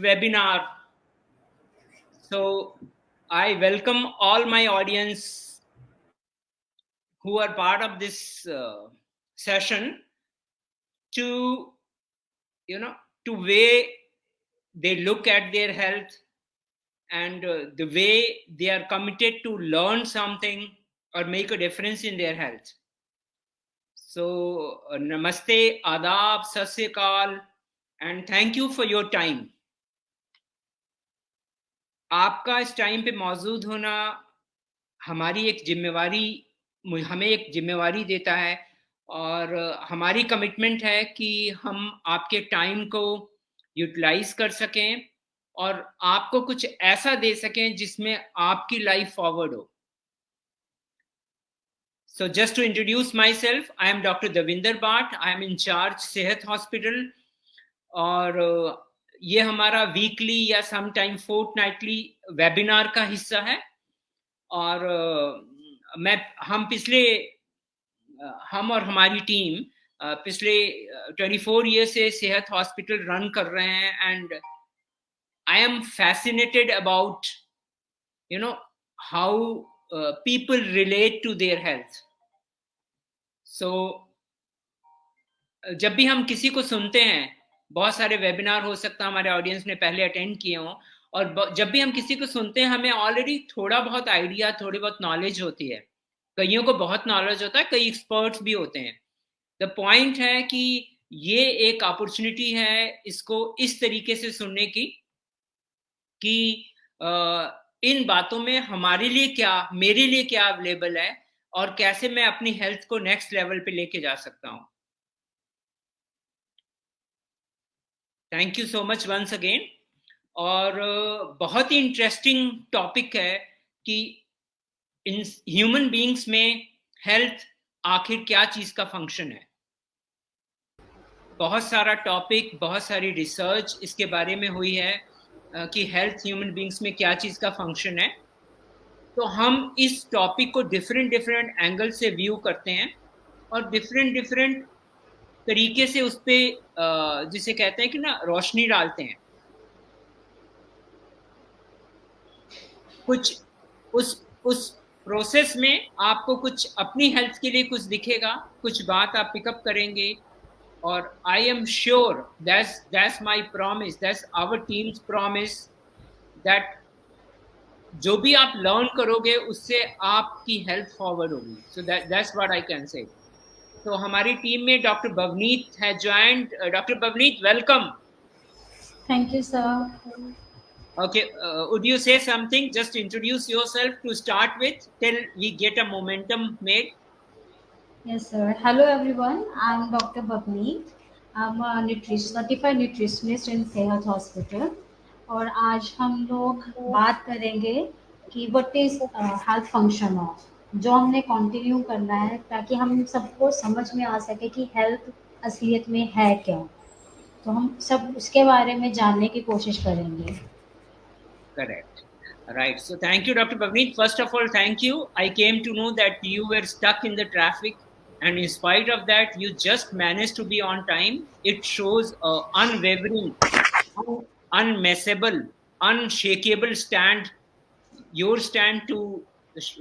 webinar. So I welcome all my audience who are part of this session to, to way they look at their health and the way they are committed to learn something or make a difference in their health. So namaste, adab, sat sri akal, and thank you for your time. आपका इस time पे मौजूद होना हमें एक जिम्मेवारी देता है और हमारी कमिटमेंट है कि हम आपके टाइम को यूटिलाइज कर सकें और आपको कुछ ऐसा दे सकें जिसमें आपकी लाइफ फॉरवर्ड हो. So just to introduce myself, I am Dr. Davinder Bhatt. I am in charge सेहत हॉस्पिटल और ये हमारा वीकली या समटाइम फोर्टनाइटली वेबिनार का हिस्सा है. और हम और हमारी टीम पिछले 24 ईयर से सेहत हॉस्पिटल रन कर रहे हैं and I am fascinated about how people relate to their health. So जब भी हम किसी को सुनते हैं, बहुत सारे वेबिनार हो सकता है हमारे ऑडियंस ने पहले अटेंड किए हों, और जब भी हम किसी को सुनते हैं हमें ऑलरेडी थोड़ा बहुत आइडिया, थोड़ी बहुत नॉलेज होती है. कईयों को बहुत नॉलेज होता है, कई एक्सपर्ट्स भी होते हैं. द पॉइंट है कि ये एक अपॉर्चुनिटी है इसको इस तरीके से सुनने की कि इन बातों में हमारे लिए क्या, मेरे लिए क्या अवेलेबल है और कैसे मैं अपनी हेल्थ को नेक्स्ट लेवल पे लेके जा सकता हूं. Thank you so much once again. और बहुत ही इंटरेस्टिंग टॉपिक है कि इन ह्यूमन बीइंग्स में हेल्थ आखिर क्या चीज का फंक्शन है. बहुत सारा टॉपिक, बहुत सारी रिसर्च इसके बारे में हुई है कि हेल्थ ह्यूमन बीइंग्स में क्या चीज का फंक्शन है. तो हम इस टॉपिक को डिफरेंट एंगल से व्यू करते हैं और डिफरेंट तरीके से उस पे जिसे कहते हैं कि ना रोशनी डालते हैं. कुछ उस प्रोसेस में आपको कुछ अपनी हेल्थ के लिए कुछ दिखेगा, कुछ बात आप पिकअप करेंगे. और I am sure that's my promise, that's our team's promise, that जो भी आप लर्न करोगे उससे आपकी हेल्थ फॉरवर्ड होगी. So that's what I can say. तो हमारी टीम में डॉक्टर भवनीत है joined. Doctor Bhavneet, welcome. Thank you sir. Okay, would you say something? Just introduce yourself to start with till we get a momentum made. Yes sir. Hello everyone. I am Dr. Bhavneet. I'm a certified nutritionist in सेहत hospital. और आज हम लोग बात करेंगे कि what is health function of, जो हमने कंटिन्यू करना है ताकि हम सबको समझ में आ सके कि हेल्थ असलियत में है क्या. तो हम सब उसके बारे में जानने की कोशिश करेंगे. Correct. Right. So thank you, Dr. Bhavneet. First of all, thank you. I came to know that you were stuck in the traffic, and in spite of that, you just managed to be on time. It shows unwavering, unmessable, unshakable stand, your stand to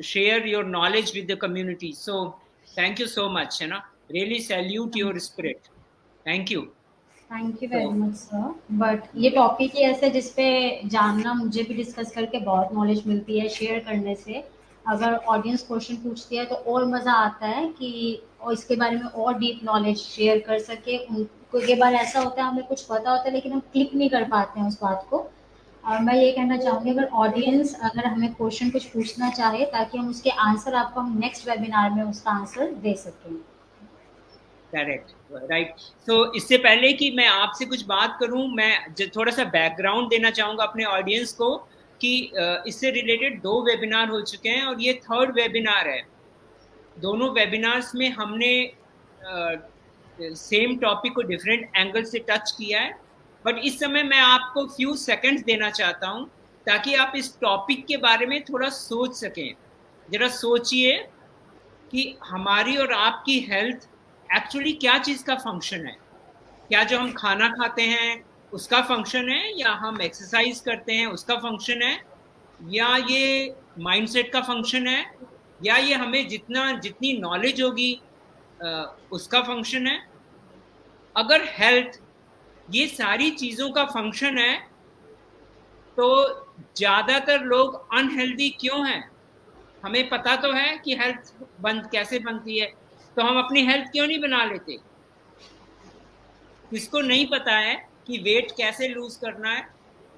share your knowledge with the community. So thank you so much. Really salute your spirit. Thank you. Thank you very much sir. But ये topic ही ऐसे जिसपे जानना मुझे भी discuss करके बहुत knowledge मिलती है. शेयर करने से अगर ऑडियंस क्वेश्चन पूछती है तो और मज़ा आता है कि और इसके बारे में और डीप नॉलेज शेयर कर सके. उनको कई बार ऐसा होता है हमें कुछ पता होता है लेकिन हम क्लिक नहीं कर पाते हैं उस बात को. और मैं ये कहना चाहूँगी अगर ऑडियंस अगर हमें क्वेश्चन कुछ पूछना चाहे ताकि हम उसके आंसर आपको हम नेक्स्ट वेबिनार में उसका आंसर दे सकें. Correct, right. सो इससे पहले कि मैं आपसे कुछ बात करूं, मैं थोड़ा सा बैकग्राउंड देना चाहूंगा अपने ऑडियंस को कि इससे रिलेटेड 2 वेबिनार हो चुके हैं और ये 3rd वेबिनार है. दोनों वेबिनार्स में हमने सेम टॉपिक को डिफरेंट एंगल से टच किया है. बट इस समय मैं आपको फ्यू सेकंड्स देना चाहता हूं ताकि आप इस टॉपिक के बारे में थोड़ा सोच सकें. जरा सोचिए कि हमारी और आपकी हेल्थ एक्चुअली क्या चीज का फंक्शन है. क्या जो हम खाना खाते हैं, उसका फंक्शन है, या हम एक्सरसाइज करते हैं उसका फंक्शन है, या ये माइंडसेट का फंक्शन है, या ये हमें जितनी नॉलेज होगी उसका फंक्शन है? अगर हेल्थ ये सारी चीजों का फंक्शन है तो ज्यादातर लोग अनहेल्दी क्यों हैं? हमें पता तो है कि हेल्थ कैसे बनती है, तो हम अपनी हेल्थ क्यों नहीं बना लेते? किसको नहीं पता है कि वेट कैसे लूज करना है,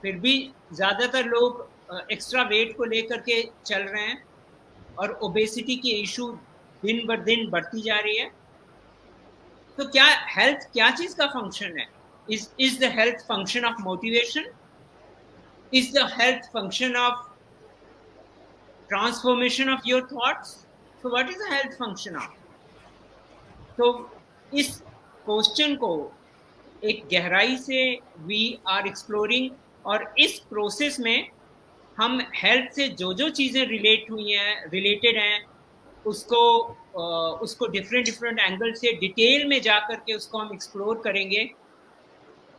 फिर भी ज्यादातर लोग एक्स्ट्रा वेट को लेकर के चल रहे हैं, और ओबेसिटी की इशू दिन ब दिन बढ़ती जा रही है। तो क्या हेल्थ क्या चीज का फंक्शन है? Is the health function of motivation? Is the health function of transformation of your thoughts? So what is the health function of? तो इस क्वेश्चन को एक गहराई से वी आर एक्सप्लोरिंग, और इस प्रोसेस में हम हेल्थ से जो जो चीजें रिलेटेड हैं उसको डिफरेंट डिफरेंट एंगल से डिटेल में जा करके उसको हम एक्सप्लोर करेंगे,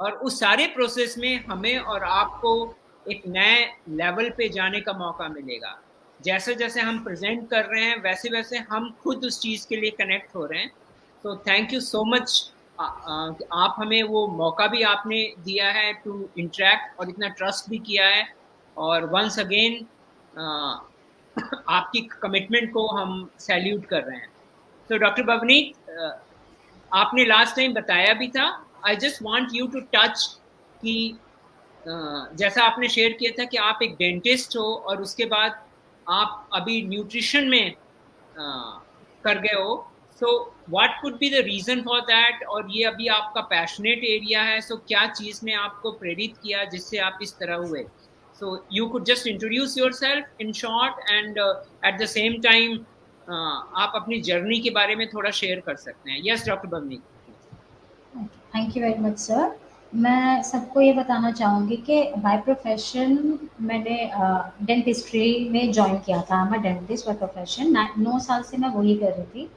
और उस सारे प्रोसेस में हमें और आपको एक नए लेवल पे जाने का मौका मिलेगा। जैसे जैसे हम प्रेजेंट कर रहे हैं वैसे वैसे हम खुद उस चीज के लिए कनेक्ट हो रहे हैं। तो थैंक यू सो मच, आप हमें वो मौका भी आपने दिया है टू इंटरेक्ट, और इतना ट्रस्ट भी किया है, और वंस अगेन आपकी कमिटमेंट को हम सैल्यूट कर रहे हैं। तो डॉक्टर भवनीत, आपने लास्ट टाइम बताया भी था, I just want you to touch कि जैसा आपने शेयर किया था कि आप एक डेंटिस्ट हो और उसके बाद आप अभी न्यूट्रिशन में कर गए हो। So what could be the reason for that, और ये अभी आपका पैशनेट एरिया है, सो क्या चीज ने आपको प्रेरित किया जिससे आप इस तरह हुए? So you could just introduce yourself in short, and eight the same time आप अपनी जर्नी के बारे में थोड़ा शेयर कर सकते हैं। Yes doctor Bavni. Thank you very much sir. मैं सबको ये बताना चाहूँगी कि बाय प्रोफेशन मैंने डेंटिस्ट्री में जॉइन किया था। मैं डेंटिस्ट बाय प्रोफेशन 9 साल से मैं वही कर रही थी,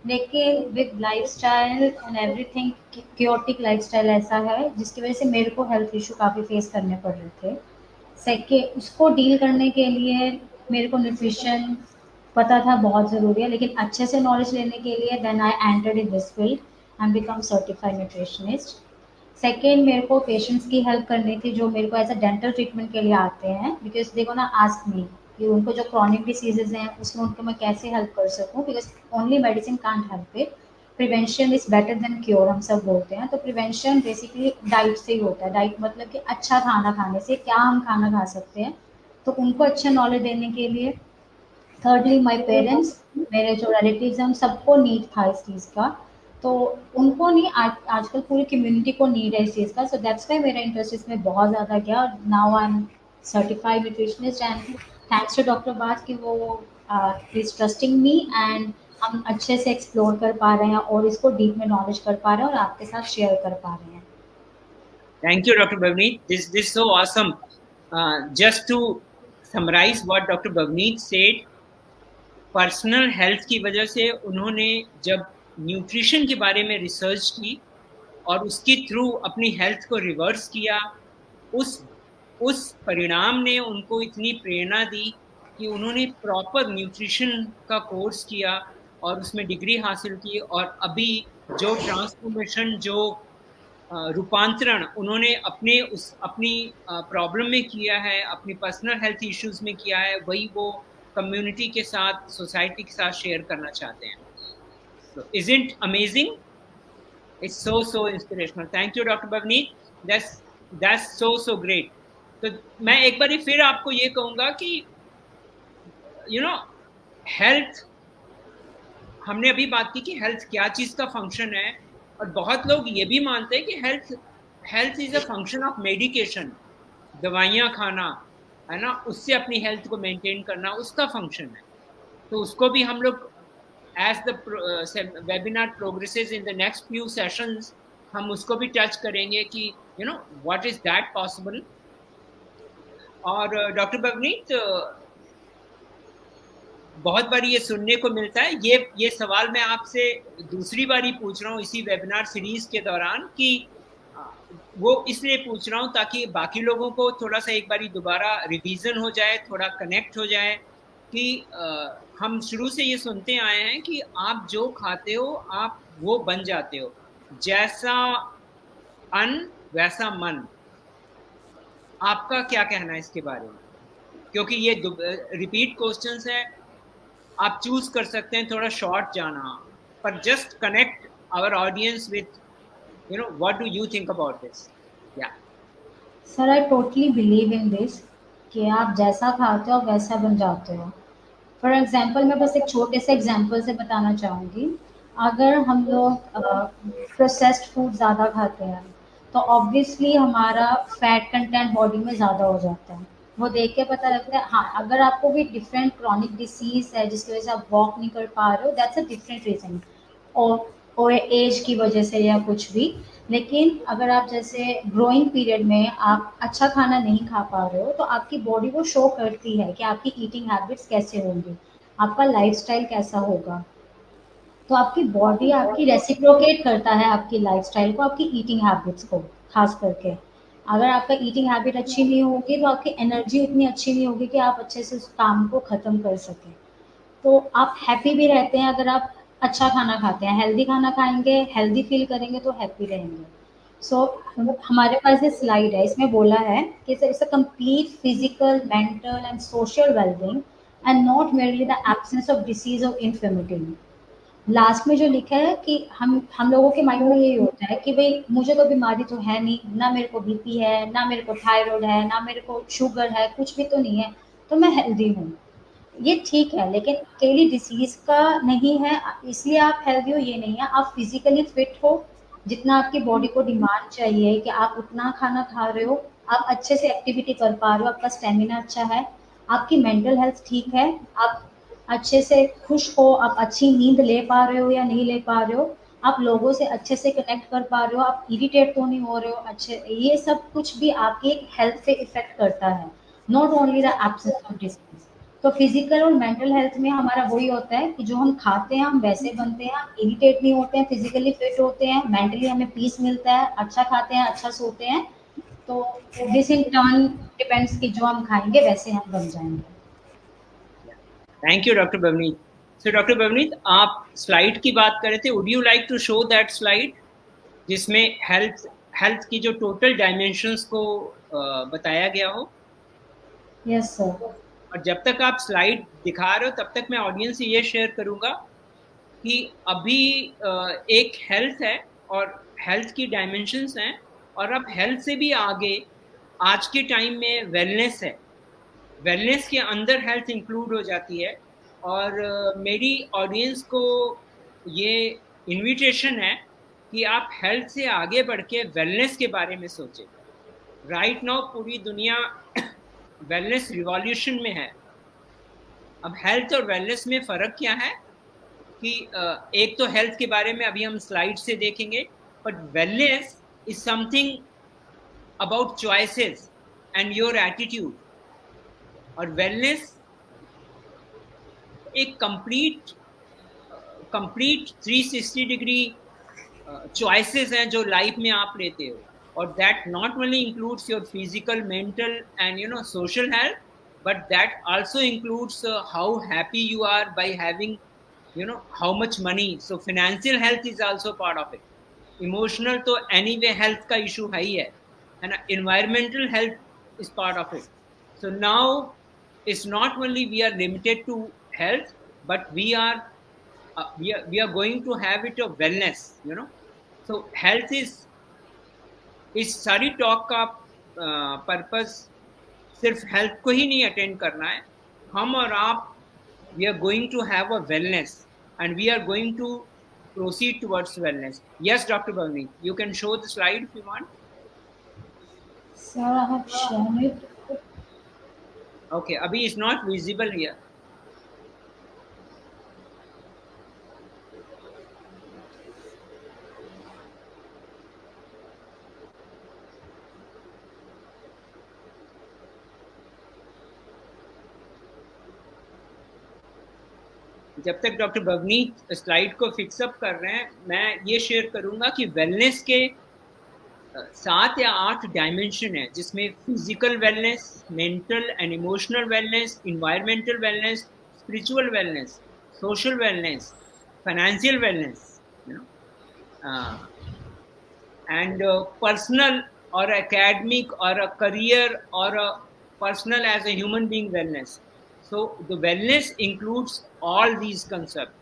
लेकिन with lifestyle and everything chaotic lifestyle ऐसा है जिसकी वजह से मेरे को हेल्थ इशू काफ़ी फेस करने पड़ रहे थे। सेकेंड, उसको डील करने के लिए मेरे को न्यूट्रिशन पता था बहुत ज़रूरी है, लेकिन अच्छे से नॉलेज लेने के लिए then I entered in this field and become certified nutritionist. Second, मेरे को पेशेंट्स की हेल्प करनी थी जो मेरे को एज अ डेंटल ट्रीटमेंट के लिए आते हैं, बिकॉज देखो ना आस्क मी कि उनको जो क्रॉनिक डिसीजेज हैं उसमें उनको मैं कैसे हेल्प कर सकूं, because only medicine can't help it. Prevention is better than cure हम सब बोलते हैं, तो प्रिवेंशन बेसिकली डाइट से ही होता है। डाइट मतलब कि अच्छा खाना खाने से, क्या हम खाना खा सकते हैं, तो उनको अच्छा नॉलेज देने के लिए। थर्डली माय पेरेंट्स, मेरे जो रिलेटिव्स हैं उन सबको नीड था इस चीज़ का, तो उनको नहीं आजकल पूरी कम्युनिटी को नीड है इस चीज़ का, सो दैट्स वाई मेरा इंटरेस्ट इसमें बहुत ज़्यादा गया। Now I am certified nutritionist and thanks to doctor बाज कि वो इज ट्रस्टिंग मी, एंड हम अच्छे से एक्सप्लोर कर पा रहे हैं और इसको डीप में नॉलेज कर पा रहे हैं और आपके साथ शेयर कर पा रहे हैं। Thank you, Dr. Bhavneet. This so awesome. Just to summarize what Dr. Bhavneet said, personal health की वजह से उन्होंने जब न्यूट्रिशन के बारे में रिसर्च की और उसके थ्रू अपनी हेल्थ को रिवर्स किया, उस परिणाम ने उनको इतनी प्रेरणा दी कि उन्होंने प्रॉपर न्यूट्रिशन का कोर्स किया और उसमें डिग्री हासिल की, और अभी जो ट्रांसफॉर्मेशन, जो रूपांतरण उन्होंने अपनी प्रॉब्लम में किया है, अपनी पर्सनल हेल्थ इश्यूज में किया है, वही वो कम्युनिटी के साथ, सोसाइटी के साथ शेयर करना चाहते हैं। So, isn't amazing? It's so inspirational. Thank you, Dr. Bhavneet. That's so great. तो मैं एक बार फिर आपको ये कहूंगा कि हेल्थ, हमने अभी बात की कि हेल्थ क्या चीज का फंक्शन है, और बहुत लोग ये भी मानते हैं कि health is a function of medication, दवाइयाँ खाना, है ना, उससे अपनी हेल्थ को मेंटेन करना उसका फंक्शन है। तो उसको भी हम लोग as the webinar progresses in the next few sessions, हम उसको भी टच करेंगे कि what is that possible। और डॉक्टर भवनीत, बहुत बार ये सुनने को मिलता है, ये सवाल मैं आपसे दूसरी बारी पूछ रहा हूँ इसी वेबिनार सीरीज के दौरान, कि वो इसलिए पूछ रहा हूँ ताकि बाकी लोगों को थोड़ा सा एक बारी दोबारा रिवीजन हो जाए, थोड़ा कनेक्ट हो जाए कि हम शुरू से ये सुनते आए हैं कि आप जो खाते हो आप वो बन जाते हो, जैसा अन्न वैसा मन। आपका क्या कहना है इसके बारे में? क्योंकि ये रिपीट क्वेश्चंस है, आप चूज कर सकते हैं थोड़ा शॉर्ट जाना, पर just connect our audience with what do you think about this? या sir I totally believe in this कि आप जैसा खाते हो वैसा बन जाते हो। फॉर एग्जाम्पल मैं बस एक छोटे से एग्जाम्पल से बताना चाहूँगी। अगर हम लोग प्रोसेस्ड फूड ज़्यादा खाते हैं तो ऑब्वियसली हमारा फैट कंटेंट बॉडी में ज़्यादा हो जाता है। वो देख के पता लगता है। हाँ, अगर आपको भी डिफरेंट क्रॉनिक डिसीज है जिसकी वजह से आप वॉक नहीं कर पा रहे हो, दैट्स अ डिफरेंट रीजन, और एज की वजह से या कुछ भी। लेकिन अगर आप जैसे ग्रोइंग पीरियड में आप अच्छा खाना नहीं खा पा रहे हो तो आपकी बॉडी वो शो करती है कि आपकी ईटिंग हैबिट्स कैसे होंगी, आपका लाइफस्टाइल कैसा होगा। तो आपकी बॉडी आपकी रेसिप्रोकेट करता है आपकी लाइफस्टाइल को, आपकी ईटिंग हैबिट्स को। खास करके अगर आपका ईटिंग हैबिट अच्छी नहीं होगी तो आपकी एनर्जी उतनी अच्छी नहीं होगी कि आप अच्छे से उस काम को ख़त्म कर सकें। तो आप हैप्पी भी रहते हैं अगर आप अच्छा खाना खाते हैं, हेल्दी खाना खाएँगे, हेल्दी फ़ील करेंगे तो हैप्पी रहेंगे। सो हमारे पास ये स्लाइड है, इसमें बोला है कि it's a complete physical, mental and social wellbeing and not merely the absence of disease और इन्फर्मिटी। लास्ट में जो लिखा है कि हम लोगों के माइंड में यही होता है कि भई मुझे तो बीमारी तो है नहीं, ना मेरे को बीपी है, ना मेरे को थायरॉइड है, ना मेरे को शुगर है, कुछ भी तो नहीं है, तो मैं हेल्दी हूँ। ये ठीक है, लेकिन अकेली डिसीज़ का नहीं है, इसलिए आप हेल्दी हो ये नहीं है। आप फिज़िकली फिट हो, जितना आपकी बॉडी को डिमांड चाहिए कि आप उतना खाना खा रहे हो, आप अच्छे से एक्टिविटी कर पा रहे हो, आपका स्टैमिना अच्छा है, आपकी मेंटल हेल्थ ठीक है, आप अच्छे से खुश हो, आप अच्छी नींद ले पा रहे हो या नहीं ले पा रहे हो, आप लोगों से अच्छे से कनेक्ट कर पा रहे हो, आप इरिटेट तो नहीं हो रहे हो, अच्छे ये सब कुछ भी आपकी हेल्थ पे इफ़ेक्ट करता है, not only the absence of disease. तो फिजिकल और मेंटल हेल्थ में हमारा वही होता है कि जो हम खाते हैं हम वैसे बनते हैं, हम इरिटेट नहीं होते हैं, फिजिकली फिट होते हैं, मेंटली हमें पीस मिलता है, अच्छा खाते हैं, अच्छा सोते हैं। तो दिस इन टर्न डिपेंड्स कि जो हम खाएंगे वैसे हम बन जाएंगे। Thank you doctor Bavneet. So doctor Bavneet, आप स्लाइड की बात कर रहे थे, would you like to show that slide जिसमें हेल्थ हेल्थ की जो टोटल डायमेंशंस को बताया गया हो? Yes sir. और जब तक आप स्लाइड दिखा रहे हो तब तक मैं ऑडियंस से ये शेयर करूंगा कि अभी एक हेल्थ है और हेल्थ की डायमेंशंस हैं, और अब हेल्थ से भी आगे आज के टाइम में वेलनेस है। वेलनेस के अंदर हेल्थ इंक्लूड हो जाती है। और मेरी ऑडियंस को ये इनविटेशन है कि आप हेल्थ से आगे बढ़ के वेलनेस के बारे में सोचें। राइट नाउ पूरी दुनिया वेलनेस रिवॉल्यूशन में है। अब हेल्थ और वेलनेस में फ़र्क क्या है कि एक तो हेल्थ के बारे में अभी हम स्लाइड से देखेंगे, but wellness is something about choices and your attitude. और वेलनेस एक कंप्लीट कंप्लीट 360 डिग्री चॉइसेस हैं जो लाइफ में आप लेते हो, और that not only includes your physical, mental and social health, but that also includes how happy you are by having how much money. So financial health is also part of it. Emotional तो anyway health का issue है ही है, and environmental health is part of it. So now it's not only we are limited to health, but we are going to have it of wellness. So health is इस सारी talk का purpose सिर्फ health को ही नहीं attend करना है। हम और आप, we are going to have a wellness and we are going to proceed towards wellness. Yes, Dr. Bhavani, you can show the slide if you want. Sir I have shown it. Okay, abhi is not visible here. जब तक doctor Bhavneet slide को fix up कर रहे हैं, मैं ये share करूंगा कि वेलनेस के 7 या 8 डायमेंशन है, जिसमें physical wellness, mental and emotional wellness, environmental wellness, spiritual wellness, social wellness, financial wellness, you know, and personal or academic or a career or a personal as a human being wellness. So the wellness includes all these concepts.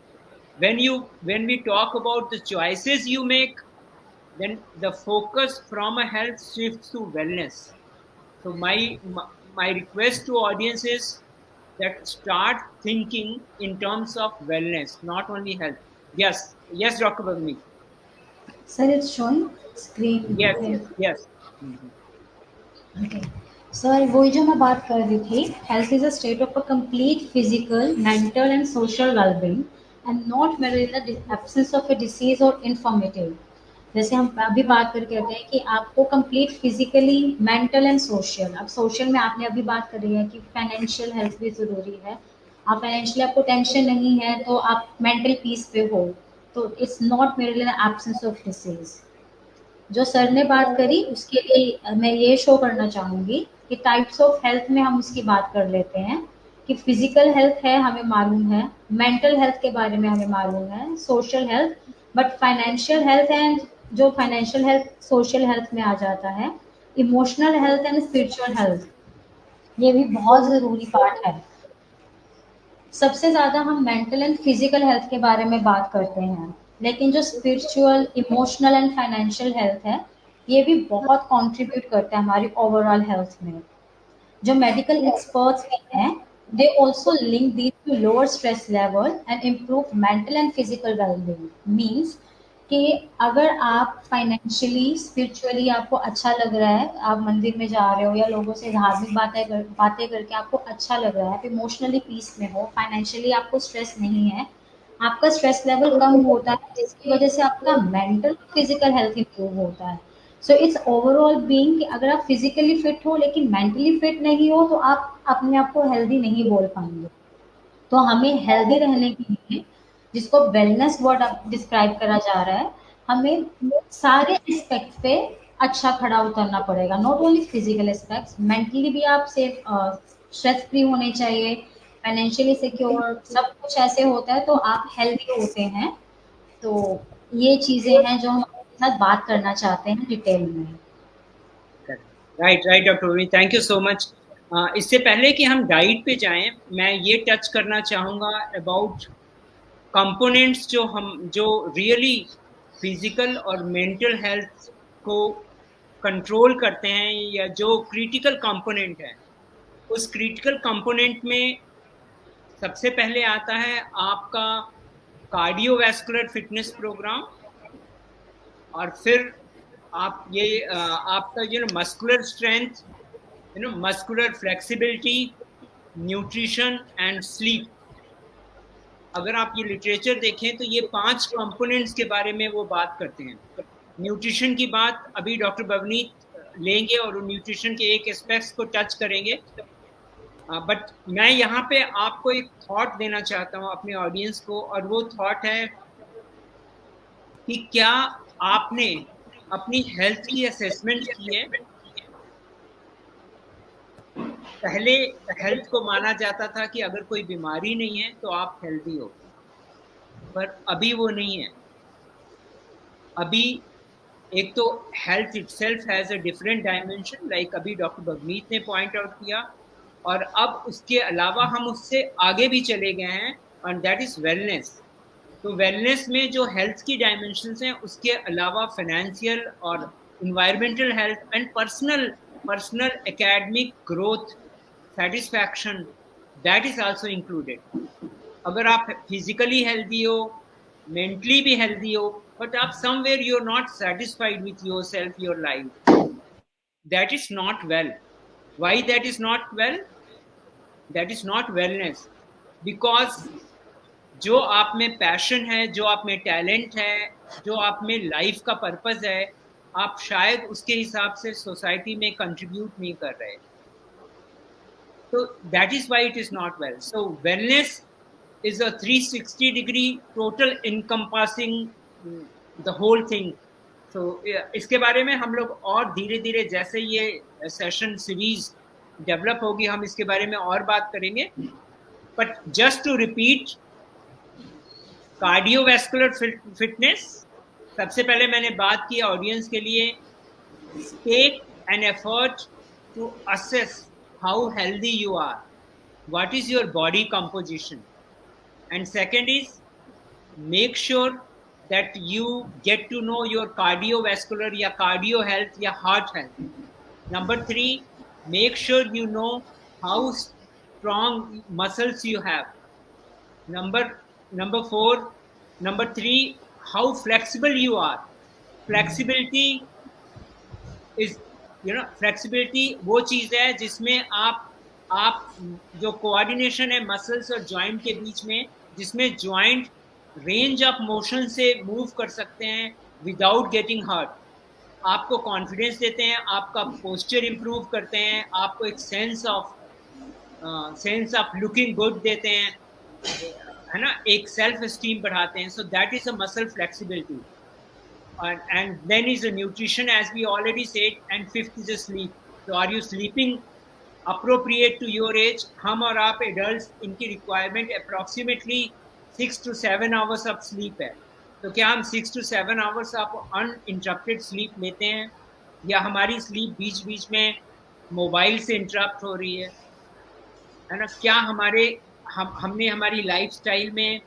When we talk about the choices you make, then the focus from a health shifts to wellness. So my request to audience is that start thinking in terms of wellness, not only health. Yes, Dr. Bagni. Sir, it's showing screen. Yes. Okay. Sir वही जो मैं बात कर रही थी, health is a state of a complete physical, mental and social wellbeing and not merely in the absence of a disease और informative. जैसे हम अभी बात करके कहते हैं कि आपको complete physically, mental and social, अब सोशल में आपने अभी बात करी है कि फाइनेंशियल हेल्थ भी ज़रूरी है। आप फाइनेंशियली, आपको टेंशन नहीं है तो आप मेंटल पीस पे हो, तो it's not merely in absence of disease. जो सर ने बात करी उसके लिए मैं ये शो करना चाहूँगी कि टाइप्स ऑफ हेल्थ में हम उसकी बात कर लेते हैं कि फिजिकल हेल्थ है, हमें मालूम है, मेंटल हेल्थ के बारे में हमें मालूम है, social health, but financial health and जो फाइनेंशियल हेल्थ सोशल हेल्थ में आ जाता है, emotional health and spiritual health, ये भी बहुत ज़रूरी पार्ट है। सबसे ज़्यादा हम मेंटल एंड फिजिकल हेल्थ के बारे में बात करते हैं, लेकिन जो spiritual, emotional and financial health है, ये भी बहुत कंट्रीब्यूट करते हैं हमारी ओवरऑल हेल्थ में। जो मेडिकल एक्सपर्ट्स भी हैं, they also link these two lower stress level and improve mental and physical wellbeing. Means कि अगर आप फाइनेंशियली, स्पिरिचुअली आपको अच्छा लग रहा है, आप मंदिर में जा रहे हो या लोगों से धार्मिक बातें करके आपको अच्छा लग रहा है, आप इमोशनली पीस में हो, फाइनेंशियली आपको स्ट्रेस नहीं है, आपका स्ट्रेस लेवल कम होता है, जिसकी वजह से आपका मेंटल फिजिकल हेल्थ इंप्रूव होता है। सो इट्स ओवरऑल बीइंग कि अगर आप फिजिकली फिट हो लेकिन मेंटली फिट नहीं हो, तो आप अपने आप को हेल्दी नहीं बोल पाएंगे। तो हमें हेल्दी रहने के लिए, जिसको वेलनेस वर्ड अब डिस्क्राइब करा जा रहा है, हमें सारे एस्पेक्ट पे अच्छा खड़ा उतरना पड़ेगा, not only physical aspects, mentally भी आप सेफ, स्ट्रेस फ्री होने चाहिए, फाइनेंशियली सिक्योर, सब कुछ ऐसे होता है तो आप हेल्दी होते हैं। तो ये चीजें हैं जो हम आपके साथ बात करना चाहते हैं डिटेल में। Right doctor, thank you so much. इससे पहले कि हम डाइट पे जाएं, मैं ये टच करना चाहूँगा अबाउट कंपोनेंट्स जो रियली फिजिकल और मेंटल हेल्थ को कंट्रोल करते हैं, या जो क्रिटिकल कंपोनेंट है। उस क्रिटिकल कंपोनेंट में सबसे पहले आता है आपका कार्डियोवैस्कुलर फिटनेस प्रोग्राम, और फिर आप ये आपका muscular strength, muscular flexibility, nutrition and sleep. अगर आप ये लिटरेचर देखें तो ये 5 कंपोनेंट्स के बारे में वो बात करते हैं। न्यूट्रिशन की बात अभी डॉक्टर बवनीत लेंगे और न्यूट्रिशन के एक एस्पेक्ट्स को टच करेंगे, बट मैं यहाँ पे आपको एक थॉट देना चाहता हूँ अपने ऑडियंस को, और वो थॉट है कि क्या आपने अपनी हेल्थ की असेसमेंट की है? पहले हेल्थ को माना जाता था कि अगर कोई बीमारी नहीं है तो आप हेल्दी हो, पर अभी वो नहीं है। अभी एक तो health itself has a different dimension, like अभी डॉक्टर बगमीत ने पॉइंट आउट किया, और अब उसके अलावा हम उससे आगे भी चले गए हैं, और दैट इज वेलनेस। तो वेलनेस में जो हेल्थ की डायमेंशंस हैं, उसके अलावा फाइनेंशियल और environmental health and personal academic growth, satisfaction, that is also included. अगर आप फिजिकली हेल्दी हो, मेंटली भी हेल्दी हो, बट आप somewhere you are not satisfied with yourself, your life, that is not well. Why that is not well? That is not wellness, because जो आप में passion है, जो आप में टैलेंट है, जो आप में लाइफ का पर्पस है, आप शायद उसके हिसाब से सोसाइटी में कंट्रीब्यूट नहीं कर रहे। तो that is why it is not well. So wellness is a 360-degree total encompassing the whole thing, तो इसके बारे में हम लोग और धीरे धीरे जैसे ये सेशन सीरीज डेवलप होगी हम इसके बारे में और बात करेंगे. But just to repeat, cardiovascular fitness, सबसे पहले मैंने बात की ऑडियंस के लिए, take an effort to assess how healthy you are, what is your body composition, and second is make sure that you get to know your cardiovascular या cardio health या heart health. Number 3, make sure you know how strong muscles you have. Number 4, number 3, how flexible you are. Flexibility is, flexibility वो चीज है जिसमें आप जो coordination है muscles और जॉइंट के बीच में, जिसमें जॉइंट रेंज ऑफ मोशन से मूव कर सकते हैं विदाउट गेटिंग हर्ट, आपको कॉन्फिडेंस देते हैं, आपका पोस्चर इंप्रूव करते हैं, आपको एक सेंस ऑफ लुकिंग गुड देते हैं, है ना, एक सेल्फ एस्टीम बढ़ाते हैं. So that is a muscle flexibility. And then is the nutrition, as we already said, and fifth is the sleep. So are you sleeping appropriate to your age? हम और आप adults, इनकी requirement approximately 6 to 7 hours of sleep है. तो क्या हम 6 to 7 hours of uninterrupted sleep लेते हैं, या हमारी sleep बीच बीच में मोबाइल से इंटरप्ट हो रही है ना? क्या हमने हमारी लाइफस्टाइल में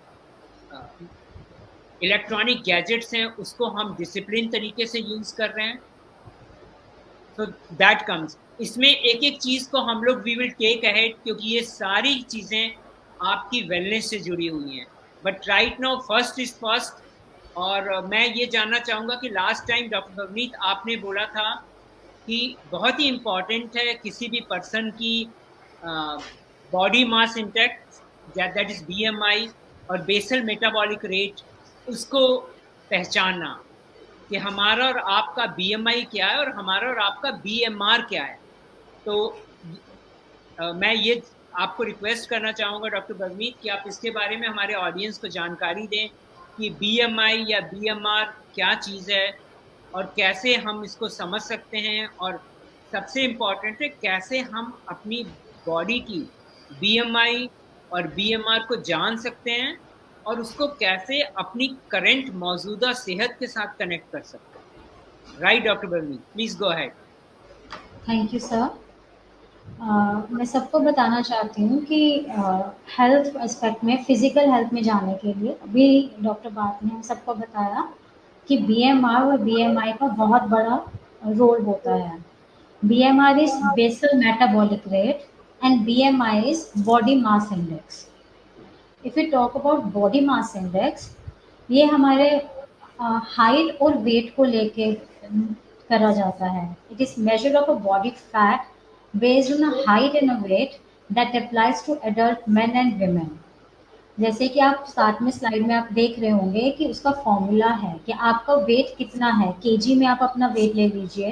इलेक्ट्रॉनिक गैजेट्स हैं उसको हम डिसिप्लिन तरीके से यूज कर रहे हैं? सो दैट कम्स, इसमें एक एक चीज को हम लोग वी विल टेक अहेड, क्योंकि ये सारी चीजें आपकी वेलनेस से जुड़ी हुई हैं. But right now first is first. और मैं ये जानना चाहूँगा कि लास्ट टाइम डॉक्टर भवनीत आपने बोला था कि बहुत ही इम्पॉर्टेंट है किसी भी पर्सन की body mass index, that is BMI, और बेसल मेटाबॉलिक रेट, उसको पहचानना कि हमारा और आपका BMI क्या है और हमारा और आपका BMR क्या है. तो मैं ये आपको रिक्वेस्ट करना चाहूँगा डॉक्टर भवनीत कि आप इसके बारे में हमारे ऑडियंस को जानकारी दें कि BMI या BMR क्या चीज़ है और कैसे हम इसको समझ सकते हैं, और सबसे इम्पॉर्टेंट है कैसे हम अपनी बॉडी की BMI और BMR को जान सकते हैं और उसको कैसे अपनी करंट मौजूदा सेहत के साथ कनेक्ट कर सकते हैं. Right doctor Bhavneet, please go ahead. Thank you sir. मैं सबको बताना चाहती हूँ कि हेल्थ एस्पेक्ट में, फिजिकल हेल्थ में जाने के लिए अभी डॉक्टर बात ने हम सबको बताया कि BMR और BMI का बहुत बड़ा रोल होता है. BMR is basal metabolic rate and BMI is body mass index. If we talk about body mass index, ये हमारे हाइट और वेट को लेके करा जाता है. It is measure of a body fat based on a height and a weight that applies to adult men and women. जैसे कि आप साथ में स्लाइड में आप देख रहे होंगे कि उसका फॉर्मूला है कि आपका वेट कितना है, केजी में आप अपना वेट ले लीजिए,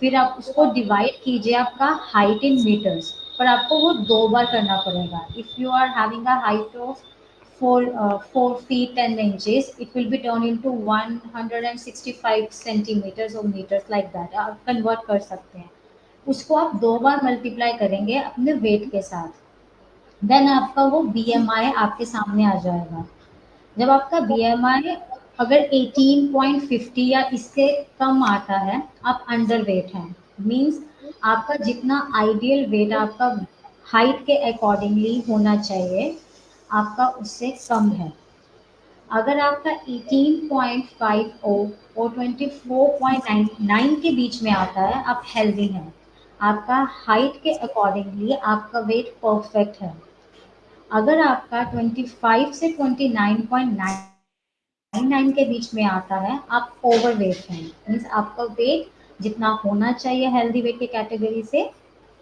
फिर आप उसको डिवाइड कीजिए आपका हाइट इन मीटर्स, पर आपको वो 2 बार करना पड़ेगा. If you are having a height of 4 feet 10 inches, it will be turned into 165 centimeters or meters like that. आप कन्वर्ट कर सकते हैं. उसको आप 2 बार मल्टीप्लाई करेंगे अपने वेट के साथ, देन आपका वो BMI आपके सामने आ जाएगा. जब आपका BMI अगर 18.50 या इससे कम आता है, आप अंडर वेट हैं. मीन्स आपका जितना आइडियल वेट आपका हाइट के अकॉर्डिंगली होना चाहिए, आपका उससे कम है. अगर आपका 18.50 और 24.99 के बीच में आता है, आप हेल्दी हैं. आपका हाइट के अकॉर्डिंगली आपका वेट परफेक्ट है. अगर आपका 25 से 29.99 के बीच में आता है, आप ओवरवेट हैं. मीन्स आपका वेट जितना होना चाहिए हेल्दी वेट के कैटेगरी से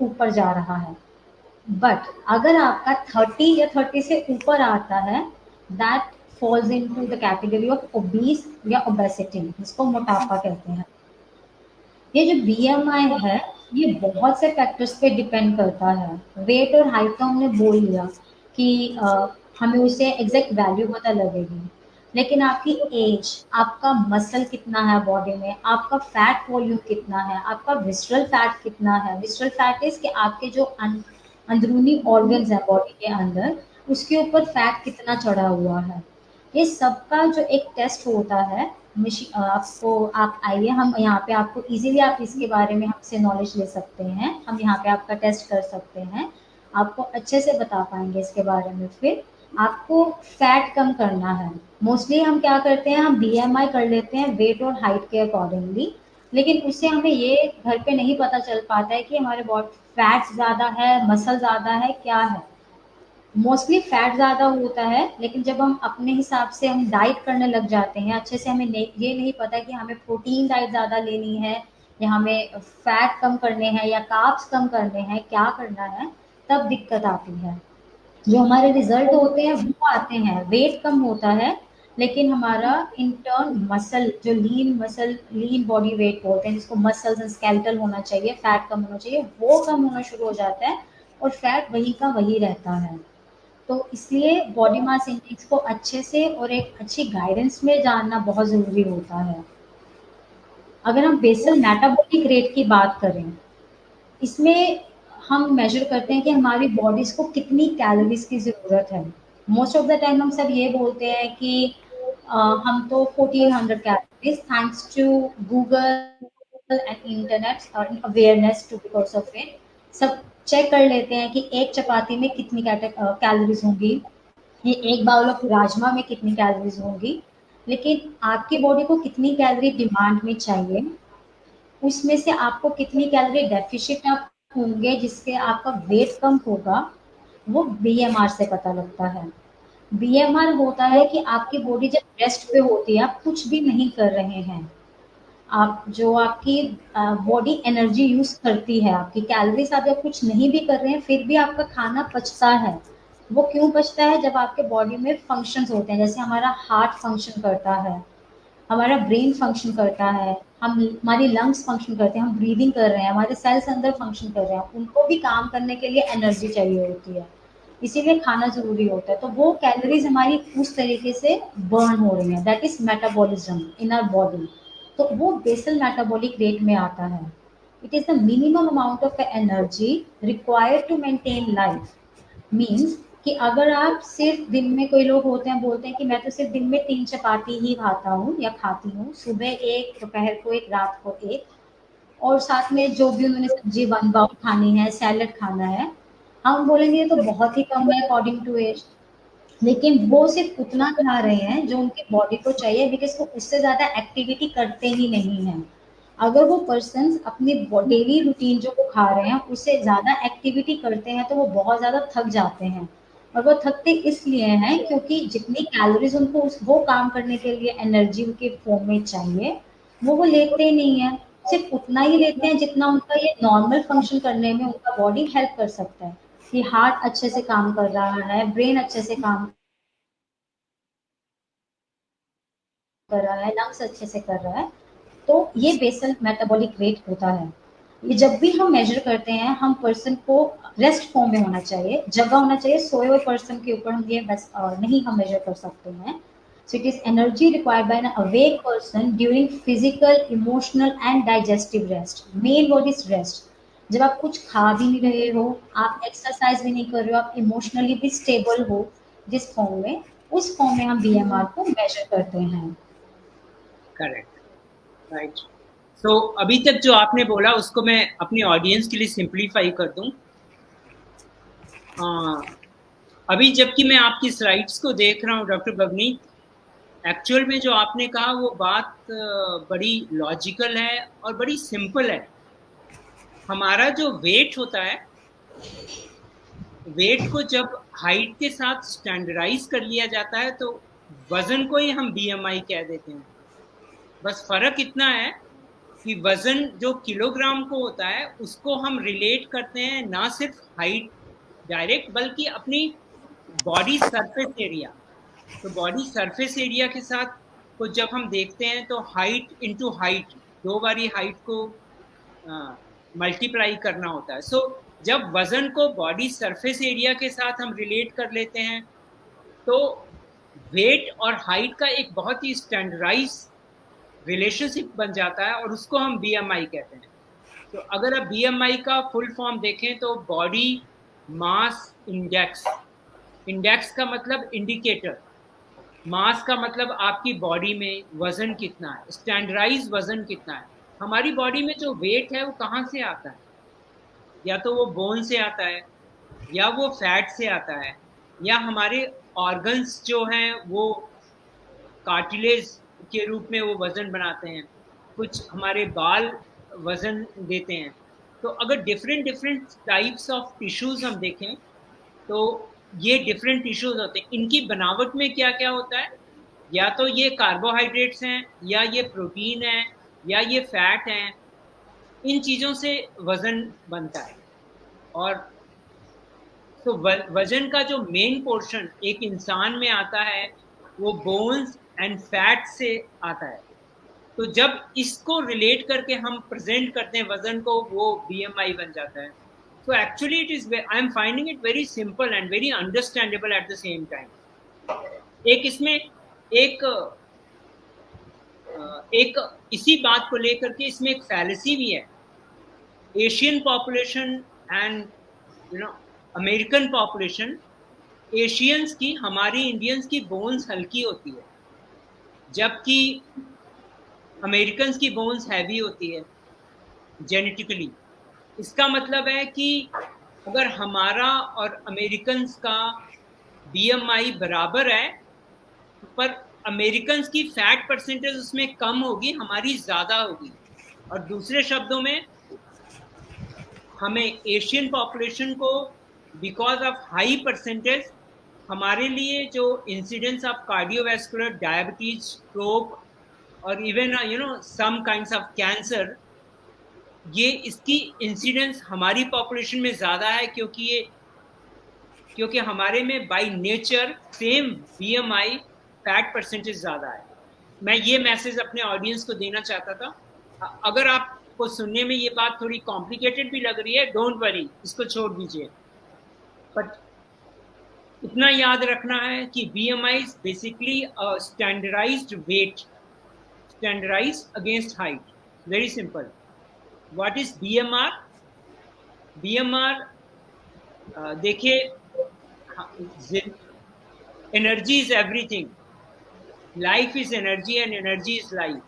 ऊपर जा रहा है. बट अगर आपका 30 या 30 से ऊपर आता है, that falls into the category of obese या ओबेसिटी, जिसको मोटापा कहते हैं. ये जो BMI है, ये बहुत से फैक्टर्स पे डिपेंड करता है. वेट और हाइट का हमने बोल लिया कि हमें उससे एग्जैक्ट वैल्यू पता लगेगी. लेकिन आपकी एज, आपका मसल कितना है बॉडी में, आपका फैट वॉल्यूम कितना है, आपका विसरल फैट कितना है। विसरल फैट इज कि आपके जो अंदरूनी ऑर्गन्स हैं बॉडी के अंदर, उसके ऊपर फैट कितना चढ़ा हुआ है। ये सबका जो एक टेस्ट होता है, आपको, आप आइए, हम यहाँ पे आपको इजीली, आप इसके बारे में हमसे नॉलेज ले सकते हैं, हम यहाँ पे आपका टेस्ट कर सकते हैं, आपको अच्छे से बता पाएंगे इसके बारे में। फिर आपको फैट कम करना है। मोस्टली हम क्या करते हैं, हम बीएमआई कर लेते हैं वेट और हाइट के अकॉर्डिंगली, लेकिन उससे हमें ये घर पे नहीं पता चल पाता है कि हमारे बॉडी फैट ज़्यादा है, मसल ज़्यादा है, क्या है। मोस्टली फैट ज़्यादा होता है, लेकिन जब हम अपने हिसाब से हम डाइट करने लग जाते हैं, अच्छे से हमें ये नहीं पता कि हमें प्रोटीन डाइट ज़्यादा लेनी है या हमें फैट कम करने हैं या कार्ब्स कम करने हैं, क्या करना है, तब दिक्कत आती है। जो हमारे रिजल्ट होते हैं वो आते हैं, वेट कम होता है, लेकिन हमारा इंटर्न मसल, जो lean muscle, lean body weight बोलते हैं जिसको, मसल्स एंड स्केलेटल होना चाहिए, फैट कम होना चाहिए, वो कम होना शुरू हो जाता है और फैट वही का वही रहता है। तो इसलिए बॉडी मास इंडेक्स को अच्छे से और एक अच्छी गाइडेंस में जानना बहुत ज़रूरी होता है। अगर हम बेसल मेटाबॉलिक रेट की बात करें, इसमें हम मेजर करते हैं कि हमारी बॉडीज को कितनी कैलोरीज की ज़रूरत है। मोस्ट ऑफ द टाइम हम सब ये बोलते हैं कि हम तो 1400 calories, thanks to Google and internet और awareness too because of it, सब चेक कर लेते हैं कि एक चपाती में कितनी कैलोरीज होंगी, ये एक बाउल ऑफ राजमा में कितनी कैलोरीज होंगी। लेकिन आपकी बॉडी को कितनी कैलोरी डिमांड में चाहिए, उसमें से आपको कितनी कैलोरी डेफिशिएंट आप होंगे जिससे आपका वेट कम होगा, वो बीएमआर से पता लगता है। बीएमआर होता है कि आपकी बॉडी जब रेस्ट पे होती है, आप कुछ भी नहीं कर रहे हैं, आप जो आपकी बॉडी एनर्जी यूज करती है, आपकी कैलोरीज, आप जब कुछ नहीं भी कर रहे हैं फिर भी आपका खाना पचता है। वो क्यों पचता है, जब आपके बॉडी में फंक्शंस होते हैं, जैसे हमारा हार्ट फंक्शन करता है, हमारा ब्रेन फंक्शन करता है, हम, हमारी लंग्स फंक्शन करते हैं, हम ब्रीदिंग कर रहे हैं, हमारे सेल्स अंदर फंक्शन कर रहे हैं, उनको भी काम करने के लिए एनर्जी चाहिए होती है, इसीलिए खाना ज़रूरी होता है। तो वो कैलोरीज हमारी उस तरीके से बर्न हो रही हैं, that is metabolism in our body. तो वो बेसल मेटाबॉलिक रेट में आता है। It is the minimum amount of energy required to maintain life. Means कि अगर आप सिर्फ दिन में, कोई लोग होते हैं बोलते हैं कि मैं तो सिर्फ दिन में 3 चपाती ही खाता हूँ या खाती हूँ, सुबह 1, दोपहर को 1, रात को 1, और साथ में जो भी उन्होंने सब्जी वन बाउल खानी है, सैलेड खाना है, हम बोलेंगे ये तो बहुत ही कम है अकॉर्डिंग टू एज। लेकिन वो सिर्फ उतना खा रहे हैं जो उनकी बॉडी को चाहिए, बिकॉज वो उससे ज़्यादा एक्टिविटी करते ही नहीं हैं। अगर वो पर्सन अपनी डेली रूटीन जो वो खा रहे हैं उससे ज़्यादा एक्टिविटी करते हैं तो वो बहुत ज़्यादा थक जाते हैं। और वो थकते इसलिए हैं क्योंकि जितनी कैलोरीज उनको वो काम करने के लिए एनर्जी उनके फॉर्म में चाहिए, वो लेते ही नहीं है। सिर्फ उतना ही लेते हैं जितना उनका ये नॉर्मल फंक्शन करने में उनका बॉडी हेल्प कर सकता है, कि हार्ट अच्छे से काम कर रहा है, ब्रेन अच्छे से काम कर रहा है, लंग्स अच्छे से कर रहा है। तो ये बेसल मेटाबॉलिक रेट होता है। ये जब भी हम मेजर करते हैं, हम पर्सन को रेस्ट फॉर्म में होना चाहिए, जगह होना चाहिए, सोए हुए पर्सन के ऊपर हम ये बस नहीं हम मेजर कर सकते हैं। So it is energy required by an awake person during physical, emotional and digestive rest. Main word is rest. जब आप कुछ खा भी नहीं रहे हो, आप एक्सरसाइज भी नहीं कर रहे हो, आप इमोशनली भी स्टेबल हो, जिस फॉर्म में, उस फॉर्म में हम बीएमआर को मेजर करते हैं। Correct, right. सो अभी तक जो आपने बोला उसको मैं अपनी ऑडियंस के लिए सिंप्लीफाई कर दूं। अभी जबकि मैं आपकी स्लाइड्स को देख रहा हूँ डॉक्टर भवनीत, एक्चुअल में जो आपने कहा वो बात बड़ी लॉजिकल है और बड़ी सिंपल है। हमारा जो वेट होता है, वेट को जब हाइट के साथ स्टैंडर्डाइज कर लिया जाता है तो वजन को ही हम बीएमआई कह देते हैं। बस फर्क इतना है कि वजन जो किलोग्राम को होता है उसको हम रिलेट करते हैं ना सिर्फ हाइट डायरेक्ट, बल्कि अपनी बॉडी सरफेस एरिया। तो बॉडी सरफेस एरिया के साथ को जब हम देखते हैं तो हाइट इनटू हाइट, दो बारी हाइट को मल्टीप्लाई करना होता है। सो जब वजन को बॉडी सरफेस एरिया के साथ हम रिलेट कर लेते हैं तो वेट और हाइट का एक बहुत ही स्टैंडर्डाइज रिलेशनशिप बन जाता है और उसको हम बीएमआई कहते हैं। तो अगर आप बीएमआई का फुल फॉर्म देखें तो बॉडी मास इंडेक्स, इंडेक्स का मतलब इंडिकेटर, मास का मतलब आपकी बॉडी में वजन कितना है, स्टैंडर्डाइज वजन कितना है। हमारी बॉडी में जो वेट है वो कहाँ से आता है? या तो वो बोन से आता है, या वो फैट से आता है, या हमारे ऑर्गन्स जो हैं वो कार्टिलेज के रूप में वो वजन बनाते हैं, कुछ हमारे बाल वजन देते हैं। तो अगर different different types of tissues हम देखें तो ये डिफरेंट टिश्यूज होते हैं, इनकी बनावट में क्या क्या होता है? या तो ये कार्बोहाइड्रेट्स हैं, या ये प्रोटीन है, या ये फैट हैं। इन चीज़ों से वजन बनता है। और तो वजन का जो मेन पोर्शन एक इंसान में आता है वो बोन्स एंड फैट से आता है। तो जब इसको रिलेट करके हम प्रेजेंट करते हैं वजन को, वो बीएमआई बन जाता है। So actually it is, I am finding it very simple and very understandable at the same time. एक इसमें एक एक इसी बात को लेकर के इसमें एक फैलेसी भी है। Asian population and American population, Asians की, हमारी इंडियंस की बोन्स हल्की होती है, जबकि अमेरिकन्स की बोन्स हैवी होती है जेनेटिकली। इसका मतलब है कि अगर हमारा और अमेरिकन का बीएमआई बराबर है, पर अमेरिकन की फैट परसेंटेज उसमें कम होगी, हमारी ज़्यादा होगी। और दूसरे शब्दों में हमें एशियन पॉपुलेशन को बिकॉज ऑफ हाई परसेंटेज, हमारे लिए जो incidence of cardiovascular, diabetes, stroke और even some kinds of cancer, ये इसकी इंसिडेंस हमारी पॉपुलेशन में ज़्यादा है, क्योंकि हमारे में by nature same BMI fat percentage ज़्यादा है। मैं ये मैसेज अपने ऑडियंस को देना चाहता था। अगर आपको सुनने में ये बात थोड़ी कॉम्प्लिकेटेड भी लग रही है, डोंट वरी, इसको छोड़ दीजिए। बट इतना याद रखना है कि BMI is basically a standardised weight, standardised against height. Very simple. What is BMR? BMR देखिए, energy is everything, life is energy and energy is life.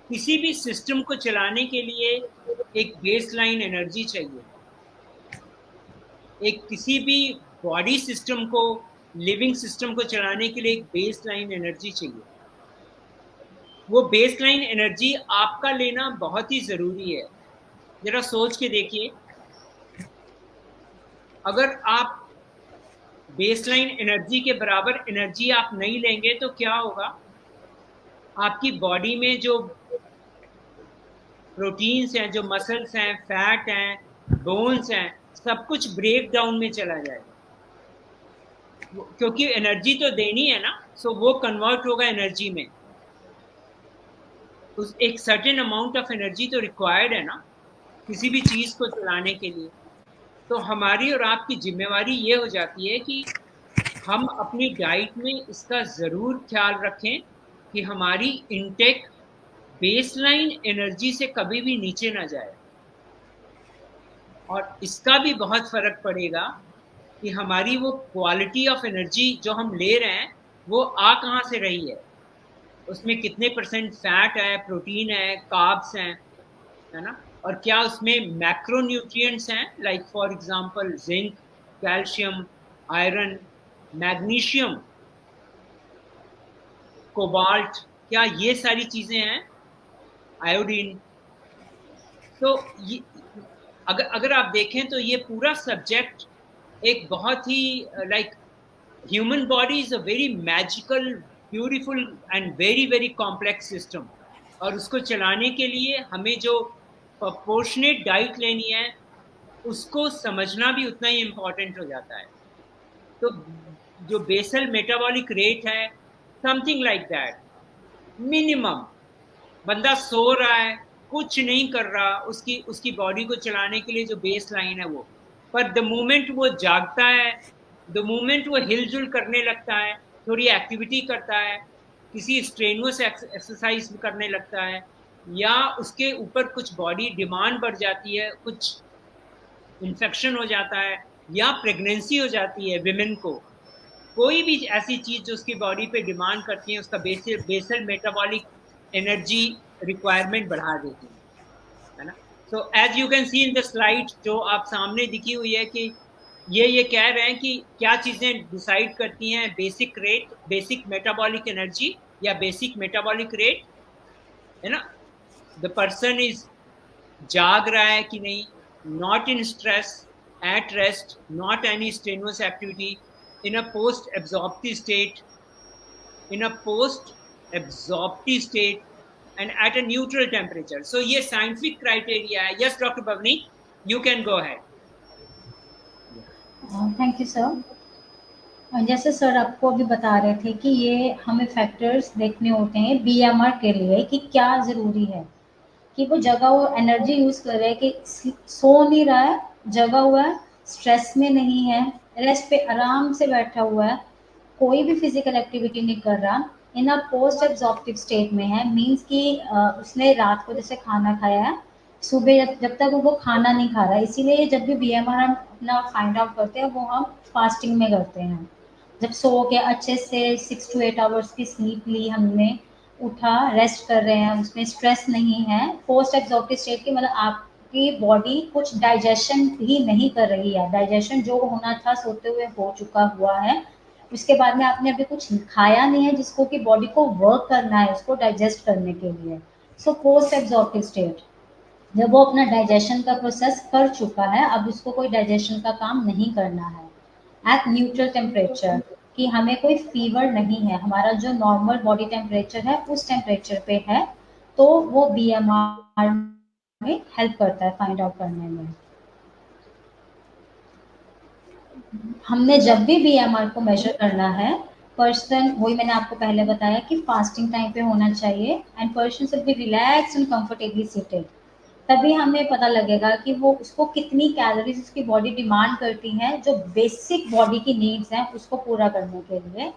किसी भी सिस्टम को चलाने के लिए एक बेसलाइन एनर्जी चाहिए। एक किसी भी बॉडी सिस्टम को, लिविंग सिस्टम को चलाने के लिए एक बेसलाइन एनर्जी चाहिए। वो बेसलाइन एनर्जी आपका लेना बहुत ही ज़रूरी है। जरा सोच के देखिए, अगर आप बेसलाइन एनर्जी के बराबर एनर्जी आप नहीं लेंगे तो क्या होगा? आपकी बॉडी में जो प्रोटीन्स हैं, जो मसल्स हैं, फैट हैं, बोन्स हैं, सब कुछ ब्रेक डाउन में चला जाएगा, क्योंकि एनर्जी तो देनी है ना। सो वो कन्वर्ट होगा एनर्जी में। उस एक सर्टेन अमाउंट ऑफ एनर्जी तो रिक्वायर्ड है ना किसी भी चीज़ को चलाने के लिए। तो हमारी और आपकी जिम्मेवारी ये हो जाती है कि हम अपनी डाइट में इसका ज़रूर ख्याल रखें कि हमारी इनटेक बेसलाइन एनर्जी से कभी भी नीचे ना जाए। और इसका भी बहुत फ़र्क पड़ेगा कि हमारी वो क्वालिटी ऑफ एनर्जी जो हम ले रहे हैं वो आ कहाँ से रही है, उसमें कितने परसेंट फैट है, प्रोटीन है, कार्ब्स हैं, है ना, और क्या उसमें मैक्रो न्यूट्रिएंट्स हैं, like for example zinc, calcium, iron, magnesium, cobalt, क्या ये सारी चीज़ें हैं, आयोडीन। तो ये अगर आप देखें तो ये पूरा सब्जेक्ट एक बहुत ही like human body is a very magical, beautiful and very very complex system. और उसको चलाने के लिए हमें जो प्रोपोर्शनेट डाइट लेनी है उसको समझना भी उतना ही इम्पोर्टेंट हो जाता है। तो जो बेसल मेटाबॉलिक रेट है, समथिंग लाइक दैट, मिनिमम, बंदा सो रहा है, कुछ नहीं कर रहा, उसकी बॉडी को चलाने के लिए जो बेस लाइन है वो, पर द मोमेंट वो जागता है, द मोमेंट वो हिलजुल करने लगता है, थोड़ी एक्टिविटी करता है, किसी स्ट्रेनुअस एक्सरसाइज करने लगता है, या उसके ऊपर कुछ बॉडी डिमांड बढ़ जाती है, कुछ इन्फेक्शन हो जाता है, या प्रेगनेंसी हो जाती है विमेन को, कोई भी ऐसी चीज जो उसकी बॉडी पे डिमांड करती है, उसका बेसल मेटाबॉलिक एनर्जी रिक्वायरमेंट बढ़ा देती है ना। So as you can see in the slide जो आप सामने दिखी हुई है कि ये कह रहे हैं कि क्या चीजें डिसाइड करती हैं basic rate, basic metabolic energy या बेसिक मेटाबॉलिक रेट, है ना। द पर्सन इज जाग रहा है कि नहीं, not in stress, at rest, not any strenuous activity, in a post-absorptive state, in a post-absorptive state, and at a neutral temperature. So ये scientific criteria है. Yes, Dr. Bhavani, you can go ahead. Thank you sir. जैसे sir आपको अभी बता रहे थे कि ये हमें फैक्टर्स देखने होते हैं बीएमआर के लिए कि क्या ज़रूरी है, कि वो जगह वो एनर्जी यूज़ कर रहा है, कि सो नहीं रहा है, जगा हुआ है, स्ट्रेस में नहीं है, रेस्ट पे आराम से बैठा हुआ है, कोई भी फिजिकल एक्टिविटी नहीं कर रहा, इन अ पोस्ट एब्जॉर्प्टिव स्टेट में है। मीन्स कि उसने रात को जैसे खाना खाया है, सुबह जब तक वो खाना नहीं खा रहा है, इसीलिए जब भी बीएमआर हम अपना फाइंड आउट करते हैं वो हम फास्टिंग में करते हैं। जब सो के अच्छे से 6 to 8 आवर्स की स्लीप ली हमने, उठा, रेस्ट कर रहे हैं, उसमें स्ट्रेस नहीं है, पोस्ट एब्जॉर्प्टिव स्टेट की मतलब आपकी बॉडी कुछ डाइजेशन ही नहीं कर रही है, डाइजेशन जो होना था सोते हुए हो चुका हुआ है, उसके बाद में आपने अभी कुछ खाया नहीं है जिसको कि बॉडी को वर्क करना है उसको डाइजेस्ट करने के लिए। सो पोस्ट एब्जॉर्प्टिव स्टेट, जब वो अपना डाइजेशन का प्रोसेस कर चुका है, अब उसको कोई डाइजेशन का काम नहीं करना है। एट न्यूट्रल टेम्परेचर, कि हमें कोई फीवर नहीं है, हमारा जो नॉर्मल बॉडी टेम्परेचर है उस टेम्परेचर पे है, तो वो बीएमआर में हेल्प करता है फाइंड आउट करने में। हमने जब भी बीएमआर को मेजर करना है, पर्सन, वही मैंने आपको पहले बताया कि फास्टिंग टाइम पे होना चाहिए, and person should be relax and comfortably seated, तभी हमें पता लगेगा कि वो उसको कितनी कैलोरीज उसकी बॉडी डिमांड करती है, जो बेसिक बॉडी की नीड्स हैं उसको पूरा करने के लिए,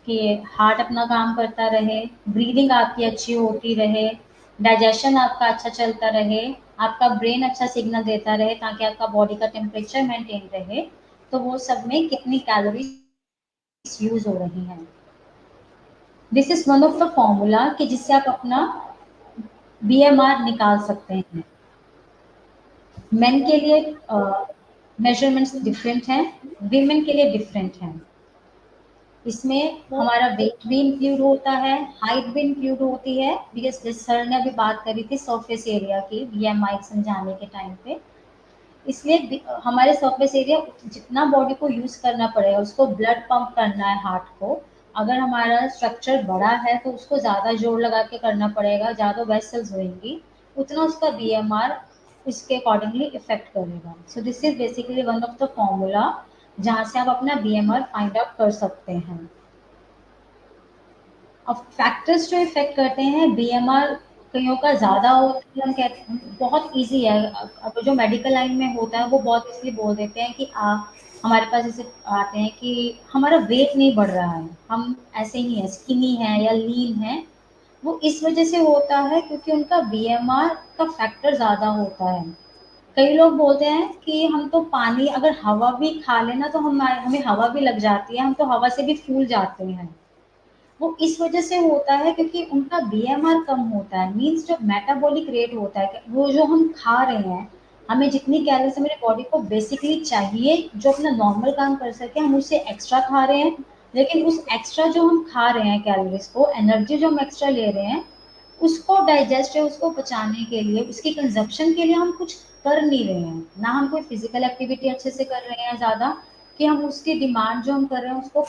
कि हार्ट अपना काम करता रहे, ब्रीदिंग आपकी अच्छी होती रहे, डाइजेशन आपका अच्छा चलता रहे, आपका ब्रेन अच्छा सिग्नल देता रहे ताकि आपका बॉडी का टेम्परेचर मेंटेन रहे, तो वो सब में कितनी कैलोरीज यूज हो रही हैं। This is one of the formula कि जिससे आप अपना बीएमआर निकाल सकते हैं। मेन के लिए मेजरमेंट्स डिफरेंट हैं, वीमेन के लिए डिफरेंट हैं। इसमें हमारा वेट भी इंक्लूड होता है, हाइट भी इंक्लूड होती है, बिकॉज जैसे सर ने अभी बात करी थी सरफेस एरिया की बीएमआई समझाने के टाइम पे, इसलिए हमारे सरफेस एरिया जितना बॉडी को यूज करना पड़ेगा, उसको ब्लड पंप करना है हार्ट को, अगर हमारा स्ट्रक्चर बड़ा है तो उसको ज़्यादा जोर लगा के करना पड़ेगा, ज़्यादा वेसल्स होंगी, उतना उसका बीएमआर इसके अकॉर्डिंगली इफेक्ट करेगा। So this is basically one of the formula जहाँ से आप अपना बीएमआर फाइंड आउट कर सकते हैं। अब फैक्टर्स जो इफेक्ट करते हैं बीएमआर, कईयों का ज़्यादा होता है, हम कहते हैं बहुत इजी है, अब जो मेडिकल लाइन में होता है वो बहुत इसलिए बोल देते हैं कि हमारे पास जैसे आते हैं कि हमारा वेट नहीं बढ़ रहा है, हम ऐसे ही हैं, स्किनी हैं या लीन हैं, वो इस वजह से होता है क्योंकि उनका बीएमआर का फैक्टर ज़्यादा होता है। कई लोग बोलते हैं कि हम तो पानी अगर हवा भी खा लेना तो हमें हवा भी लग जाती है, हम तो हवा से भी फूल जाते हैं, वो इस वजह से होता है क्योंकि उनका बीएमआर कम होता है। मीन्स जो मेटाबॉलिक रेट होता है, वो जो हम खा रहे हैं, हमें जितनी कैलोरीज हमारी बॉडी को बेसिकली चाहिए जो अपना नॉर्मल काम कर सके, हम उससे एक्स्ट्रा खा रहे हैं, लेकिन उस एक्स्ट्रा जो हम खा रहे हैं कैलोरीज को, एनर्जी जो हम एक्स्ट्रा ले रहे हैं, उसको डाइजेस्ट या उसको पचाने के लिए, उसकी कंजप्शन के लिए हम कुछ कर नहीं रहे हैं, ना हम कोई फिजिकल एक्टिविटी अच्छे से कर रहे हैं ज़्यादा, कि हम उसकी डिमांड जो हम कर रहे हैं उसको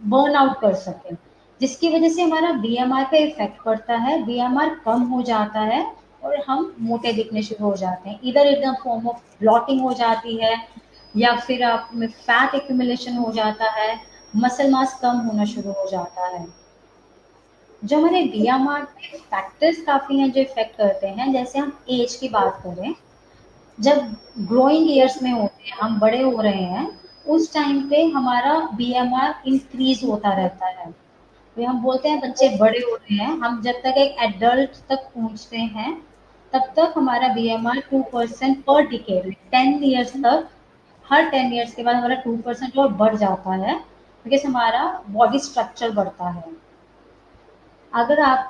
बर्न आउट कर सकें, जिसकी वजह से हमारा बीएमआर पे इफेक्ट पड़ता है, बीएमआर कम हो जाता है और हम मोटे दिखने शुरू हो जाते हैं, इधर in the form of blotting हो जाती है, या फिर आप में फैट एक्यूमुलेशन हो जाता है, मसल मास कम होना शुरू हो जाता है। जो हमारे बीएमआर पे फैक्टर्स काफ़ी हैं जो इफेक्ट करते हैं, जैसे हम एज की बात करें, जब ग्रोइंग ईयर्स में होते हैं, हम बड़े हो रहे हैं, उस टाइम पे हमारा बीएमआर इंक्रीज होता रहता है। तो हम बोलते हैं बच्चे बड़े हो रहे हैं, हम जब तक एक एडल्ट तक पहुंचते हैं तब तक हमारा बीएमआर 2% पर डिकेड, 10 इयर्स तक, हर 10 इयर्स के बाद हमारा 2% और बढ़ जाता है, बिकॉज हमारा बॉडी स्ट्रक्चर बढ़ता है। अगर आप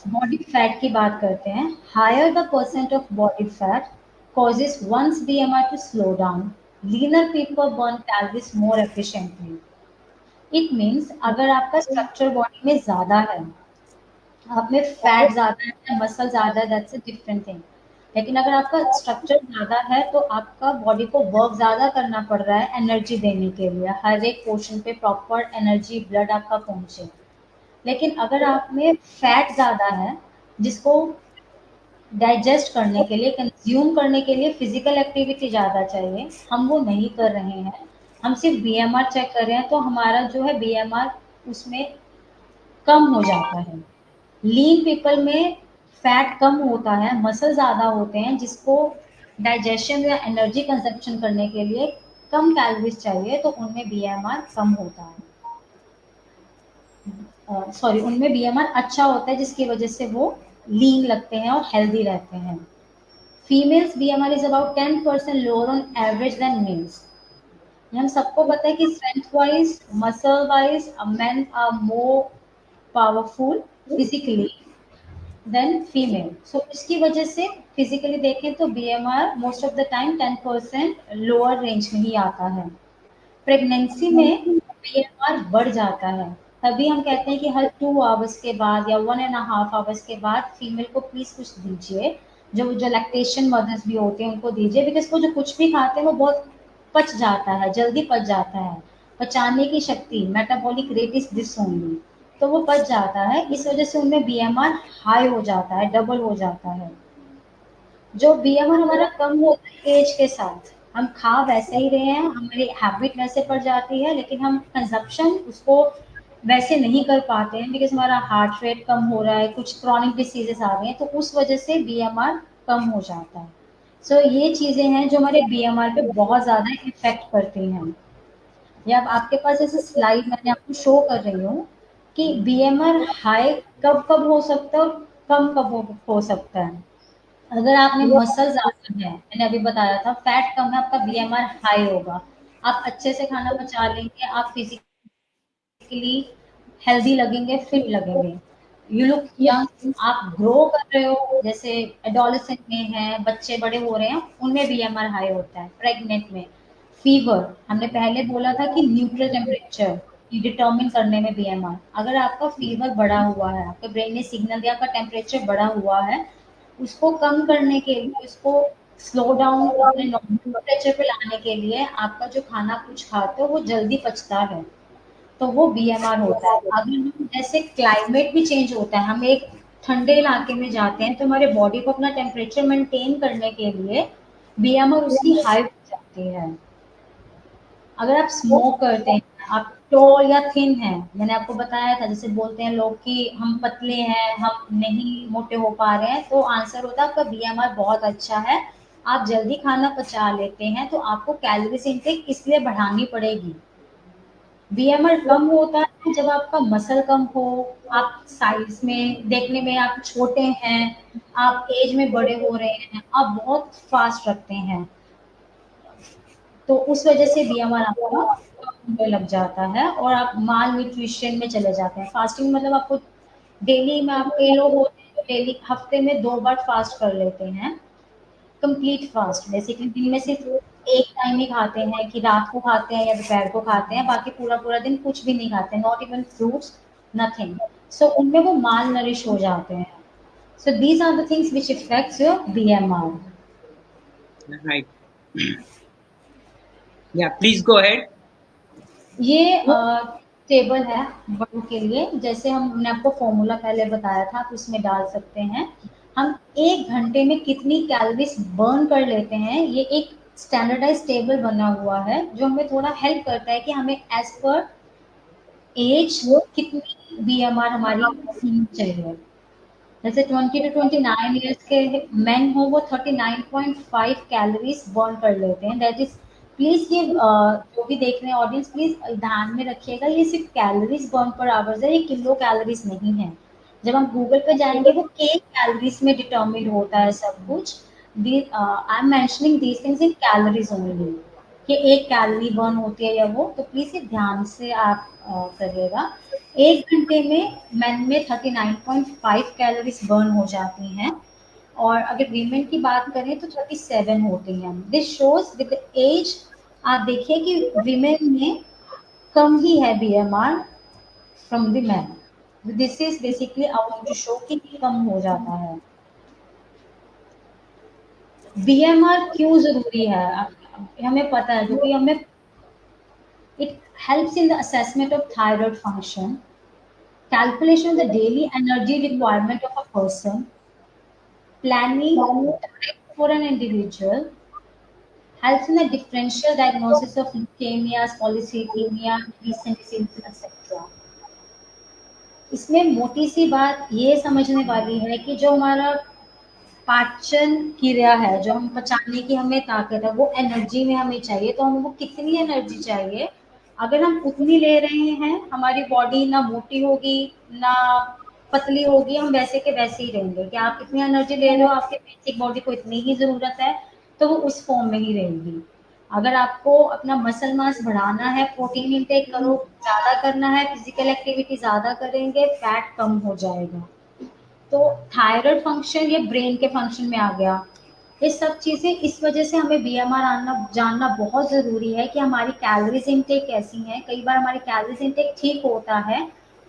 बॉडी फैट की बात करते हैं, higher the percent of body fat causes one's BMI to slow down. Leaner people burn calories more efficiently. It means अगर आपका स्ट्रक्चर बॉडी में ज्यादा है, आप में फैट ज्यादा है या मसल ज्यादा है, दैट्स अ डिफरेंट थिंग। लेकिन अगर आपका स्ट्रक्चर ज्यादा है तो आपका बॉडी को वर्क ज्यादा करना पड़ रहा है एनर्जी देने के लिए, हर एक पोर्शन पे प्रॉपर एनर्जी ब्लड आपका पहुंचे। लेकिन अगर आप में फैट ज़्यादा है, जिसको डाइजेस्ट करने के लिए, कंज्यूम करने के लिए फिजिकल एक्टिविटी ज़्यादा चाहिए, हम वो नहीं कर रहे हैं, हम सिर्फ बीएमआर चेक कर रहे हैं, तो हमारा जो है बीएमआर उसमें कम हो जाता है। लीन पीपल में फैट कम होता है, मसल ज़्यादा होते हैं, जिसको डाइजेशन या एनर्जी कंजप्शन करने के लिए कम कैलोरीज चाहिए, तो उनमें बीएमआर कम होता है। सॉरी, उनमें बीएमआर अच्छा होता है, जिसकी वजह से वो लीन लगते हैं और हेल्दी रहते हैं। Females BMR is about 10% lower on average than males. हम सबको पता है कि strength wise, muscle wise men are more powerful physically than female. So इसकी वजह से फिजिकली देखें तो BMR most of the time 10% lower range में ही आता है। प्रेगनेंसी में बीएमआर बढ़ जाता है, तभी हम कहते हैं कि हर 2 आवर्स के बाद या 1.5 आवर्स के बाद फीमेल को प्लीज कुछ दीजिए, जो जो लैक्टेशन मदर्स भी होते हैं उनको दीजिए, बिकॉज वो जो कुछ भी खाते हैं वो बहुत पच जाता है, जल्दी पच जाता है। पचाने की शक्ति, metabolic rate is this only, तो वो पच जाता है, इस वजह से उनमें बीएमआर हाई हो जाता है, डबल हो जाता है। जो बीएमआर हमारा कम होता है एज के साथ, हम खा वैसे ही रहे हैं, हमारी हैबिट वैसे पड़ जाती है, लेकिन हम कंजप्शन उसको वैसे नहीं कर पाते हैं, बिकॉज हमारा हार्ट रेट कम हो रहा है, कुछ क्रॉनिक डिसीजेस आ गए हैं, तो उस वजह से बीएमआर कम हो जाता है। सो ये चीजें हैं जो हमारे बीएमआर पे बहुत ज्यादा इफेक्ट करती हैं। या अब आपके पास जैसे स्लाइड मैंने आपको शो कर रही हूँ कि बीएमआर हाई कब कब हो सकता है और कम कब हो सकता है। अगर आप में मसल ज़्यादा है, मैंने अभी बताया था, फैट कम है, आपका बीएमआर हाई होगा। आप अच्छे से खाना पचा लेंगे, आप फिजिकली हेल्दी लगेंगे, फिट लगेंगे, यू लुक यंग, आप ग्रो कर रहे हो, जैसे एडोलेसेंट में है, बच्चे बड़े हो रहे हैं, उनमें बीएमआर हाई होता है। प्रेग्नेंट में फीवर, हमने पहले बोला था कि न्यूट्रल टेम्परेचर डिटर्मिन करने में बीएमआर, अगर आपका फीवर बढ़ा हुआ है, आपके ब्रेन ने सिग्नल दिया, आपका टेम्परेचर बढ़ा हुआ है, उसको कम करने के लिए, उसको स्लो डाउन अपने नॉर्मल टेम्परेचर पे लाने के लिए, आपका जो खाना कुछ खाते हो वो जल्दी पचता है, तो वो बीएमआर होता है। अगर हम जैसे क्लाइमेट भी चेंज होता है, हम एक ठंडे इलाके में जाते हैं, तो हमारे बॉडी को अपना टेम्परेचर मेंटेन करने के लिए बीएमआर उसकी हाई हो जाती है। अगर आप स्मोक करते हैं, आप टॉल या थिन हैं, मैंने आपको बताया था, जैसे बोलते हैं लोग कि हम पतले हैं, हम नहीं मोटे हो पा रहे हैं, तो आंसर होता है आपका बीएमआर बहुत अच्छा है, आप जल्दी खाना पचा लेते हैं, तो आपको कैलोरीज इनटेक इसलिए बढ़ानी पड़ेगी। बीएमआर कम होता है जब आपका मसल कम हो, आप साइज में देखने में आप छोटे हैं, आप एज में बड़े हो रहे हैं, आप बहुत फास्ट रखते हैं, तो उस वजह से बीएमआर आपका कम होने लग जाता है और आप माल न्यूट्रिशन में चले जाते हैं। फास्टिंग मतलब आपको डेली में, आप कई लोग होते हैं जो डेली हफ्ते में 2 बार फास्ट कर लेते हैं, कंप्लीट फास्ट, बेसिकली दिन में सिर्फ एक टाइम ही खाते हैं, कि रात को खाते हैं या दोपहर को खाते हैं, बाकी पूरा पूरा दिन कुछ भी नहीं खाते, not even fruits, nothing. So उनमें वो माल नरिश हो जाते हैं। So these are the things which effects your BMR. Right. Yeah, please go ahead. ये टेबल है बड़ों के लिए, जैसे हमने आपको फॉर्मूला पहले बताया था, आप उसमें डाल सकते हैं हम 1 घंटे में कितनी कैलोरीज बर्न कर लेते हैं। ये एक स्टैंडर्डाइज टेबल बना हुआ है जो हमें थोड़ा हेल्प करता है कि हमें एज पर एज कितनी बीएमआर हमारी होनी चाहिए। जैसे 20 to 29 ईयर्स के मेन हो, वो 39.5 कैलोरीज बर्न कर लेते हैं, दैट इज प्लीज ये जो भी देख रहे हैं ऑडियंस, प्लीज ध्यान में रखिएगा, ये सिर्फ कैलोरीज बर्न पर आवर्स है, ये किलो कैलोरीज नहीं है। जब हम गूगल पे जाएंगे वो के कैलोरीज में डिटरमिन होता है सब कुछ। I am mentioning these things in calories only, कि एक कैलोरी बर्न होती है या वो, तो प्लीज ये ध्यान से आप करिएगा। 1 घंटे में मैन में 39.5 कैलोरीज बर्न हो जाती हैं, और अगर वीमेन की बात करें तो 37 होती हैं। दिस शोज विद एज, आप देखिए कि वीमेन में कम ही है BMR from the man. This is basically out to show कि कम हो जाता है। बीएमआर क्यों जरूरी है हमें पता है, क्योंकि हमें it helps in the assessment of thyroid function, calculation of the daily energy requirement of a person, planning diet for an individual, helps in the differential diagnosis of leukemias, polycythemia, recent diseases, etc. इसमें मोटी सी बात ये समझने वाली है कि जो हमारा पाचन क्रिया है, जो हम पचाने की हमें ताकत है, वो एनर्जी में हमें चाहिए। तो हमें वो कितनी एनर्जी चाहिए, अगर हम उतनी ले रहे हैं, हमारी बॉडी ना मोटी होगी ना पतली होगी, हम वैसे के वैसे ही रहेंगे। कि आप कितनी एनर्जी ले रहे हो, आपके बेसिक बॉडी को इतनी ही जरूरत है, तो वो उस फॉर्म में ही रहेगी। अगर आपको अपना मसल मास बढ़ाना है, प्रोटीन इंटेक करो, ज्यादा करना है, फिजिकल एक्टिविटी ज्यादा करेंगे, फैट कम हो जाएगा। तो थायराइड फंक्शन ये ब्रेन के फंक्शन में आ गया। ये सब चीजें इस वजह से हमें बीएमआर आना जानना बहुत जरूरी है कि हमारी कैलोरीज इनटेक कैसी है। कई बार हमारी कैलोरीज इनटेक ठीक होता है,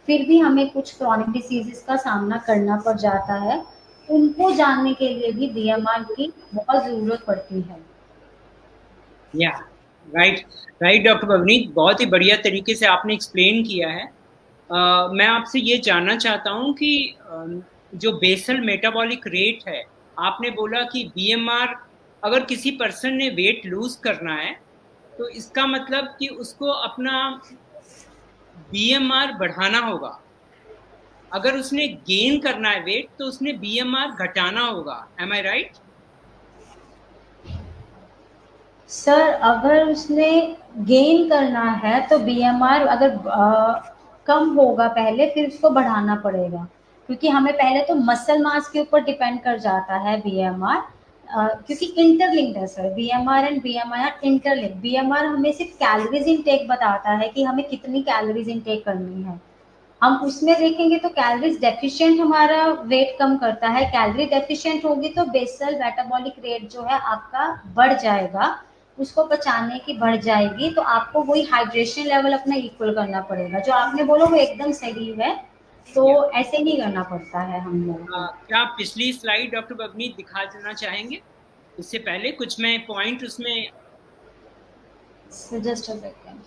फिर भी हमें कुछ क्रॉनिक डिसीजेस का सामना करना पड़ जाता है। उनको जानने के लिए भी बीएमआर की बहुत जरूरत पड़ती है। या राइट राइट डॉक्टर पवनीत, बहुत ही बढ़िया तरीके से आपने एक्सप्लेन किया है। मैं आपसे ये जानना चाहता हूँ कि जो बेसल मेटाबॉलिक रेट है, आपने बोला कि बीएमआर, अगर किसी पर्सन ने वेट लूज करना है तो इसका मतलब कि उसको अपना बीएमआर बढ़ाना होगा। अगर उसने गेन करना है वेट तो उसने बीएमआर घटाना होगा। एम आई राइट? सर अगर उसने गेन करना है तो बीएमआर अगर कम होगा पहले, फिर उसको बढ़ाना पड़ेगा, क्योंकि हमें पहले तो मसल मास के ऊपर डिपेंड कर जाता है बीएमआर। क्योंकि इंटरलिंक्ड है sir, BMR and BMR interlinked. BMR हमें सिर्फ कैलोरीज इनटेक बताता है कि हमें कितनी कैलोरीज इनटेक करनी है। हम उसमें देखेंगे तो कैलोरीज डेफिशिएंट हमारा वेट कम करता है, कैलोरी डेफिशिएंट होगी तो बेसल मेटाबॉलिक रेट जो है आपका बढ़ जाएगा, उसको पचाने की बढ़ जाएगी, तो आपको वही हाइड्रेशन लेवल अपना इक्वल करना पड़ेगा। जो आपने बोला वो एकदम सही है, तो ऐसे ही करना पड़ता है हम लोगों को। क्या आप पिछली स्लाइड डॉक्टर पवनीत दिखा देना चाहेंगे? इससे पहले कुछ मैं पॉइंट उसमें जस्ट अ सेकंड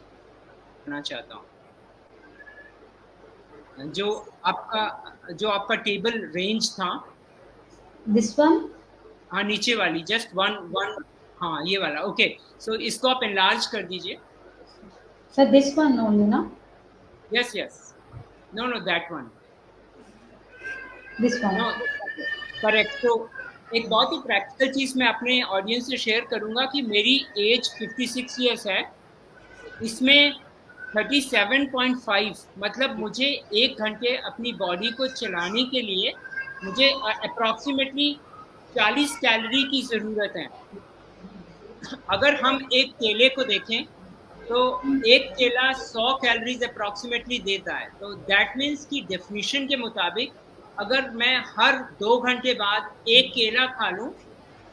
करना चाहता हूँ। जो आपका टेबल रेंज था, दिस वन, हाँ नीचे वाली, जस्ट वन वन, हाँ ये वाला, ओके। सो इसको आप एनलार्ज कर दीजिए। सर दिस वन ओनली ना? Yes yes, no no that one, this one, no correct. तो एक बहुत ही प्रैक्टिकल चीज मैं अपने ऑडियंस से शेयर करूंगा कि मेरी एज 56 ईयर्स है, इसमें 37.5, मतलब मुझे 1 घंटे अपनी बॉडी को चलाने के लिए मुझे अप्रोक्सीमेटली 40 कैलोरी की जरूरत है। अगर हम एक केले को देखें तो एक केला 100 कैलोरीज अप्रोक्सीमेटली देता है। तो दैट मीन्स कि डेफिनेशन के मुताबिक अगर मैं हर 2 घंटे बाद एक केला खा लूं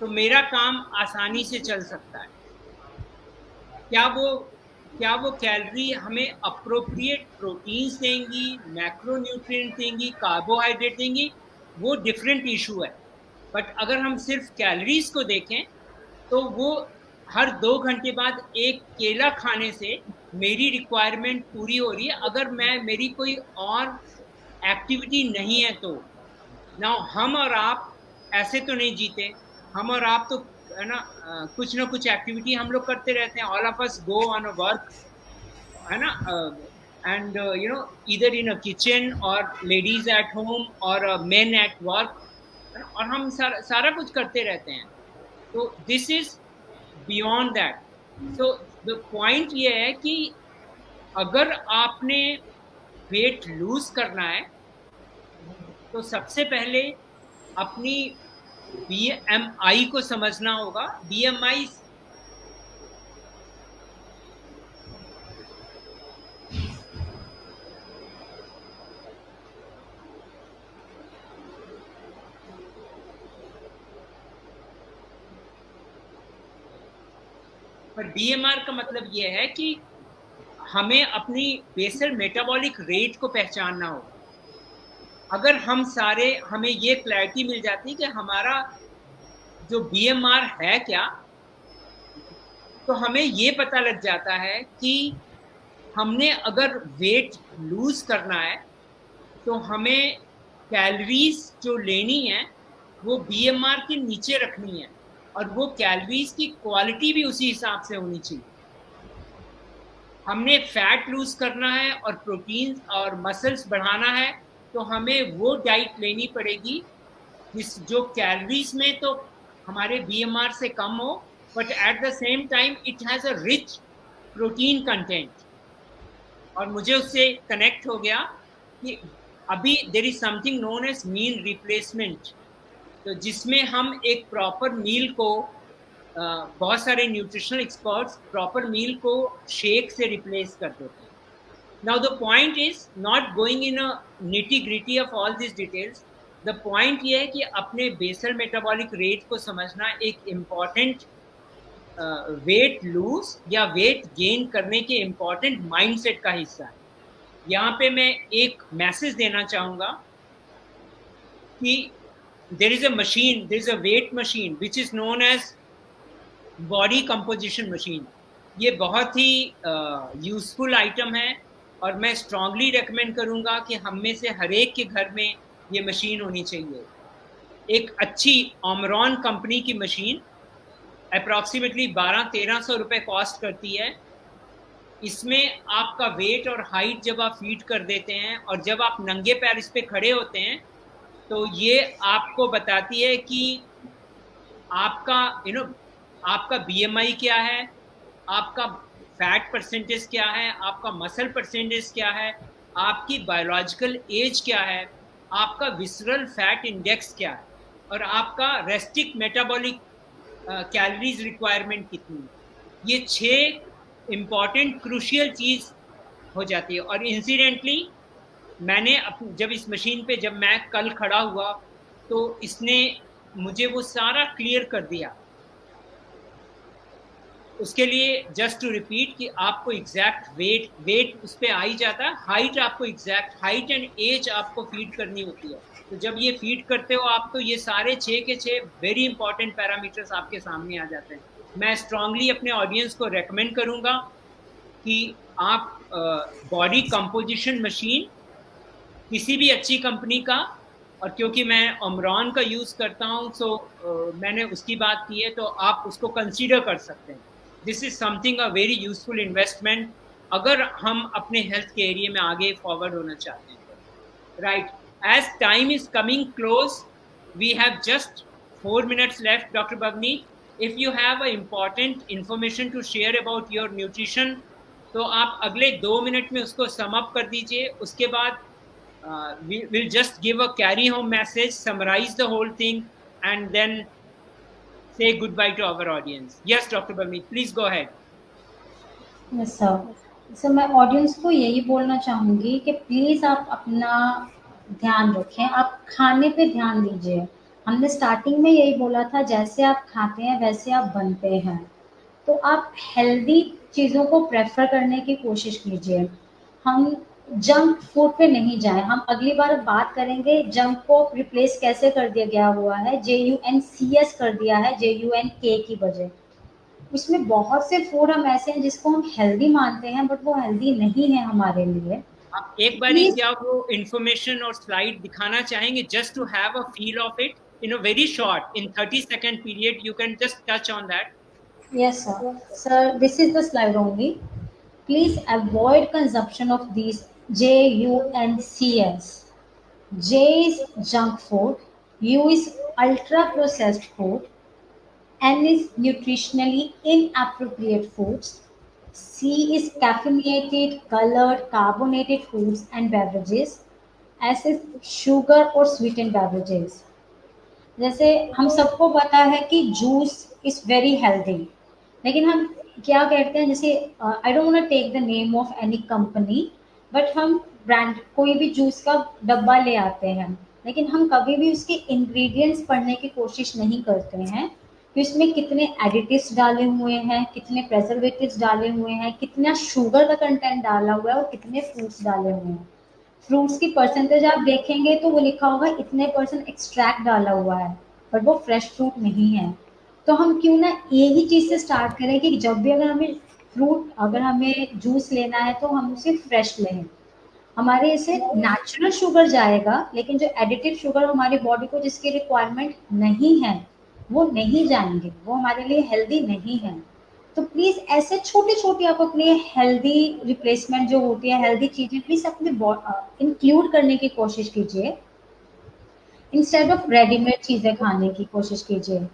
तो मेरा काम आसानी से चल सकता है। क्या वो कैलोरी हमें अप्रोप्रिएट प्रोटीन्स देंगी, मैक्रोन्यूट्रिएंट देंगी, कार्बोहाइड्रेट देंगी, वो डिफरेंट इशू है। बट अगर हम सिर्फ कैलोरीज को देखें तो वो हर 2 घंटे बाद एक केला खाने से मेरी रिक्वायरमेंट पूरी हो रही है। अगर मेरी कोई और एक्टिविटी नहीं है तो ना, हम और आप ऐसे तो नहीं जीते। हम और आप तो है ना, कुछ ना कुछ एक्टिविटी हम लोग करते रहते हैं। All of us go on a work, है ना, एंड यू नो इधर इन अ किचन और लेडीज एट होम और मेन एट वर्क, और हम सारा कुछ करते रहते हैं। तो this is beyond that. So the point ये है कि अगर आपने वेट लूज करना है तो सबसे पहले अपनी बीएमआई को समझना होगा। बीएमआई पर बीएमआर का मतलब ये है कि हमें अपनी बेसल मेटाबॉलिक रेट को पहचानना होगा। अगर हमें ये क्लैरिटी मिल जाती कि हमारा जो बीएमआर है क्या, तो हमें ये पता लग जाता है कि हमने अगर वेट लूज करना है तो हमें कैलोरीज जो लेनी है वो बीएमआर के नीचे रखनी है, और वो कैलोरीज की क्वालिटी भी उसी हिसाब से होनी चाहिए। हमने फैट लूज करना है और प्रोटीन और मसल्स बढ़ाना है, तो हमें वो डाइट लेनी पड़ेगी जो कैलोरीज में तो हमारे बीएमआर से कम हो, but at the same time it has a rich protein content. और मुझे उससे कनेक्ट हो गया कि अभी there is something known as meal replacement, तो जिसमें हम एक प्रॉपर मील को बहुत सारे न्यूट्रिशनल एक्सपर्ट्स प्रॉपर मील को शेक से रिप्लेस कर देते हैं। Now the point is not going in a nitty gritty of all this details. The point ये है कि अपने बेसल मेटाबॉलिक रेट को समझना एक इम्पॉर्टेंट वेट लूज या वेट गेन करने के इम्पॉर्टेंट माइंडसेट का हिस्सा है। यहाँ पे मैं एक मैसेज देना चाहूँगा कि there is a weight machine which is known as body composition machine. ये बहुत ही यूजफुल आइटम है और मैं स्ट्रांगली रेकमेंड करूँगा कि हम में से हर एक के घर में ये मशीन होनी चाहिए। एक अच्छी ओमरॉन कंपनी की मशीन अप्रॉक्सीमेटली 1200-1300 रुपये कॉस्ट करती है। इसमें आपका वेट और हाइट जब आप फीड कर देते हैं और जब आप नंगे पैर इस पे खड़े होते हैं तो ये आपको बताती है कि आपका आपका बीएमआई क्या है, आपका फैट परसेंटेज क्या है, आपका मसल परसेंटेज क्या है, आपकी बायोलॉजिकल एज क्या है, आपका विसरल फैट इंडेक्स क्या है, और आपका रेस्टिक मेटाबॉलिक कैलोरीज रिक्वायरमेंट कितनी है। ये 6 इम्पॉर्टेंट क्रूशियल चीज हो जाती है। और इंसिडेंटली मैंने जब इस मशीन पे जब मैं कल खड़ा हुआ तो इसने मुझे वो सारा क्लियर कर दिया। उसके लिए जस्ट टू रिपीट कि आपको एग्जैक्ट वेट उस पर आ ही जाता है, हाइट आपको एग्जैक्ट हाइट एंड एज आपको फीड करनी होती है। तो जब ये फीड करते हो आप तो ये सारे 6 के 6 वेरी इंपॉर्टेंट पैरामीटर्स आपके सामने आ जाते हैं। मैं स्ट्रांगली अपने ऑडियंस को रेकमेंड करूंगा कि आप बॉडी कंपोजिशन मशीन किसी भी अच्छी कंपनी का, और क्योंकि मैं ओमरॉन का यूज़ करता हूँ सो मैंने उसकी बात की है, तो आप उसको कंसीडर कर सकते हैं। This is something a very useful investment अगर हम अपने हेल्थ के एरिया में आगे फॉरवर्ड होना चाहते हैं। Right, as time is coming close, we have just 4 minutes left. Doctor Bagni, if you have a important information to share about your nutrition तो आप अगले 2 मिनट में उसको सम अप कर दीजिए। उसके बाद we'll just give a carry home message, summarize the whole thing, and then say goodbye to our audience. Yes, Dr. Bagni, please go ahead. Yes sir. Sir मैं ऑडियंस को यही बोलना चाहूँगी कि प्लीज़ आप अपना ध्यान रखें, आप खाने पे ध्यान दीजिए। हमने स्टार्टिंग में यही बोला था, जैसे आप खाते हैं वैसे आप बनते हैं, तो आप हेल्दी चीज़ों को प्रेफर करने की कोशिश कीजिए। हम जंक फूड पे नहीं जाएं। हम अगली बार बात करेंगे जंक को रिप्लेस कैसे कर दिया गया हुआ है, JUNCS कर दिया है JUNK की बजाय। उसमें बहुत से फूड हम ऐसे हैं जिसको हम हेल्दी मानते हैं बट वो हेल्दी नहीं है हमारे लिए। आप एक बारी क्या वो इंफॉर्मेशन और स्लाइड दिखाना चाहेंगे, just to have a feel of it in a very short, in 30 second period, you can just touch on that. Yes, sir. Sir, this is the slide only. Please avoid consumption of these JUNCS. J is junk food, U is ultra processed food, N is nutritionally inappropriate foods. C is caffeinated, colored, carbonated foods and beverages. S is sugar or sweetened beverages. जैसे हम सबको पता है कि juice is very healthy, लेकिन हम क्या करते हैं, जैसे I don't want to take the name of any company, but हम ब्रांड कोई भी जूस का डब्बा ले आते हैं, लेकिन हम कभी भी उसके इंग्रेडिएंट्स पढ़ने की कोशिश नहीं करते हैं कि उसमें कितने एडिटिव्स डाले हुए हैं, कितने प्रेजर्वेटिव्स डाले हुए हैं, कितना शुगर का कंटेंट डाला हुआ है और कितने फ्रूट्स डाले हुए हैं। फ्रूट्स की परसेंटेज आप देखेंगे तो वो लिखा होगा इतने परसेंट एक्सट्रैक्ट डाला हुआ है, बट वो फ्रेश फ्रूट नहीं है। तो हम क्यों ना यही चीज़ से स्टार्ट करें कि जब भी अगर हमें जूस लेना है तो हम उसे फ्रेश लें। हमारे इसे नेचुरल शुगर जाएगा, लेकिन जो एडिटिव शुगर हमारी बॉडी को जिसकी रिक्वायरमेंट नहीं है वो नहीं जाएंगे, वो हमारे लिए हेल्दी नहीं है। तो प्लीज ऐसे छोटी छोटी आप अपने हेल्दी रिप्लेसमेंट जो होती है, हेल्दी चीजें प्लीज अपने इंक्लूड करने की कोशिश कीजिए, इंस्टेड ऑफ रेडीमेड चीजें खाने की कोशिश कीजिए।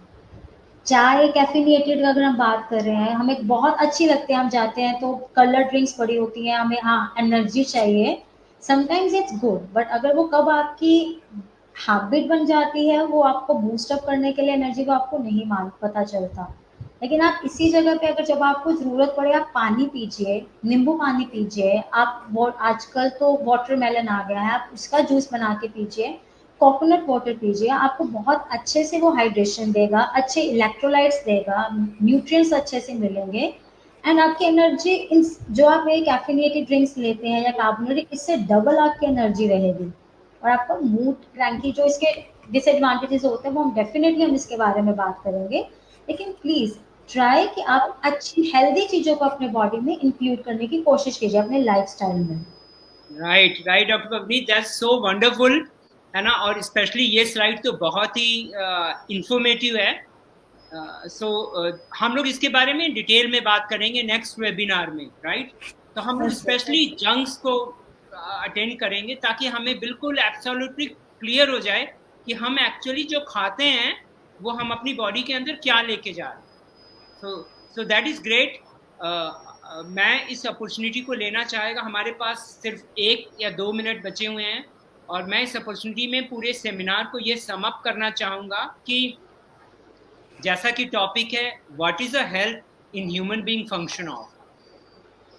चाय कैफिनेटेड अगर हम बात कर रहे हैं, हमें बहुत अच्छी लगती है, हम जाते हैं तो कलर ड्रिंक्स पड़ी होती हैं, हमें हाँ एनर्जी चाहिए, समटाइम्स इट्स गुड, बट अगर वो कब आपकी हैबिट बन जाती है, वो आपको बूस्ट अप करने के लिए एनर्जी को आपको नहीं मान पता चलता। लेकिन आप इसी जगह पे अगर जब आपको ज़रूरत पड़े आप पानी पीजिए, नींबू पानी पीजिए, आप वो आजकल तो वाटरमेलन आ गया है, आप उसका जूस बना के पीजिए, कोकोनट वाटर पीजिए, आपको बहुत अच्छे से वो हाइड्रेशन देगा, अच्छे इलेक्ट्रोलाइट्स देगा, न्यूट्रिएंट्स अच्छे से मिलेंगे, एंड आपकी एनर्जी इन जो आप ये कैफिनेटेड ड्रिंक्स लेते हैं या कार्बोनेटेड, इससे डबल आपकी एनर्जी रहेगी। और आपका मूड क्रैंकी जो इसके डिसएडवांटेजेस होते हैं वो हम डेफिनेटली हम इसके बारे में बात करेंगे, लेकिन प्लीज ट्राई कि आप अच्छी हेल्दी चीजों को अपने बॉडी में इंक्लूड करने की कोशिश कीजिए अपने लाइफस्टाइल में। Right right doctor Pauni, that's so wonderful, है ना। और स्पेशली ये स्लाइड तो बहुत ही इंफॉर्मेटिव है। सो हम लोग इसके बारे में डिटेल में बात करेंगे नेक्स्ट वेबिनार में, राइट। तो हम लोग स्पेशली जंक्स को अटेंड करेंगे ताकि हमें बिल्कुल एब्सोल्युटली क्लियर हो जाए कि हम एक्चुअली जो खाते हैं वो हम अपनी बॉडी के अंदर क्या लेके जा रहे हैं। So that is great. मैं इस अपॉर्चुनिटी को लेना चाहेगा, हमारे पास सिर्फ 1 या 2 मिनट बचे हुए हैं, और मैं इस अपॉर्चुनिटी में पूरे सेमिनार को ये सम अप करना चाहूँगा कि जैसा कि टॉपिक है what is a health in human being function of,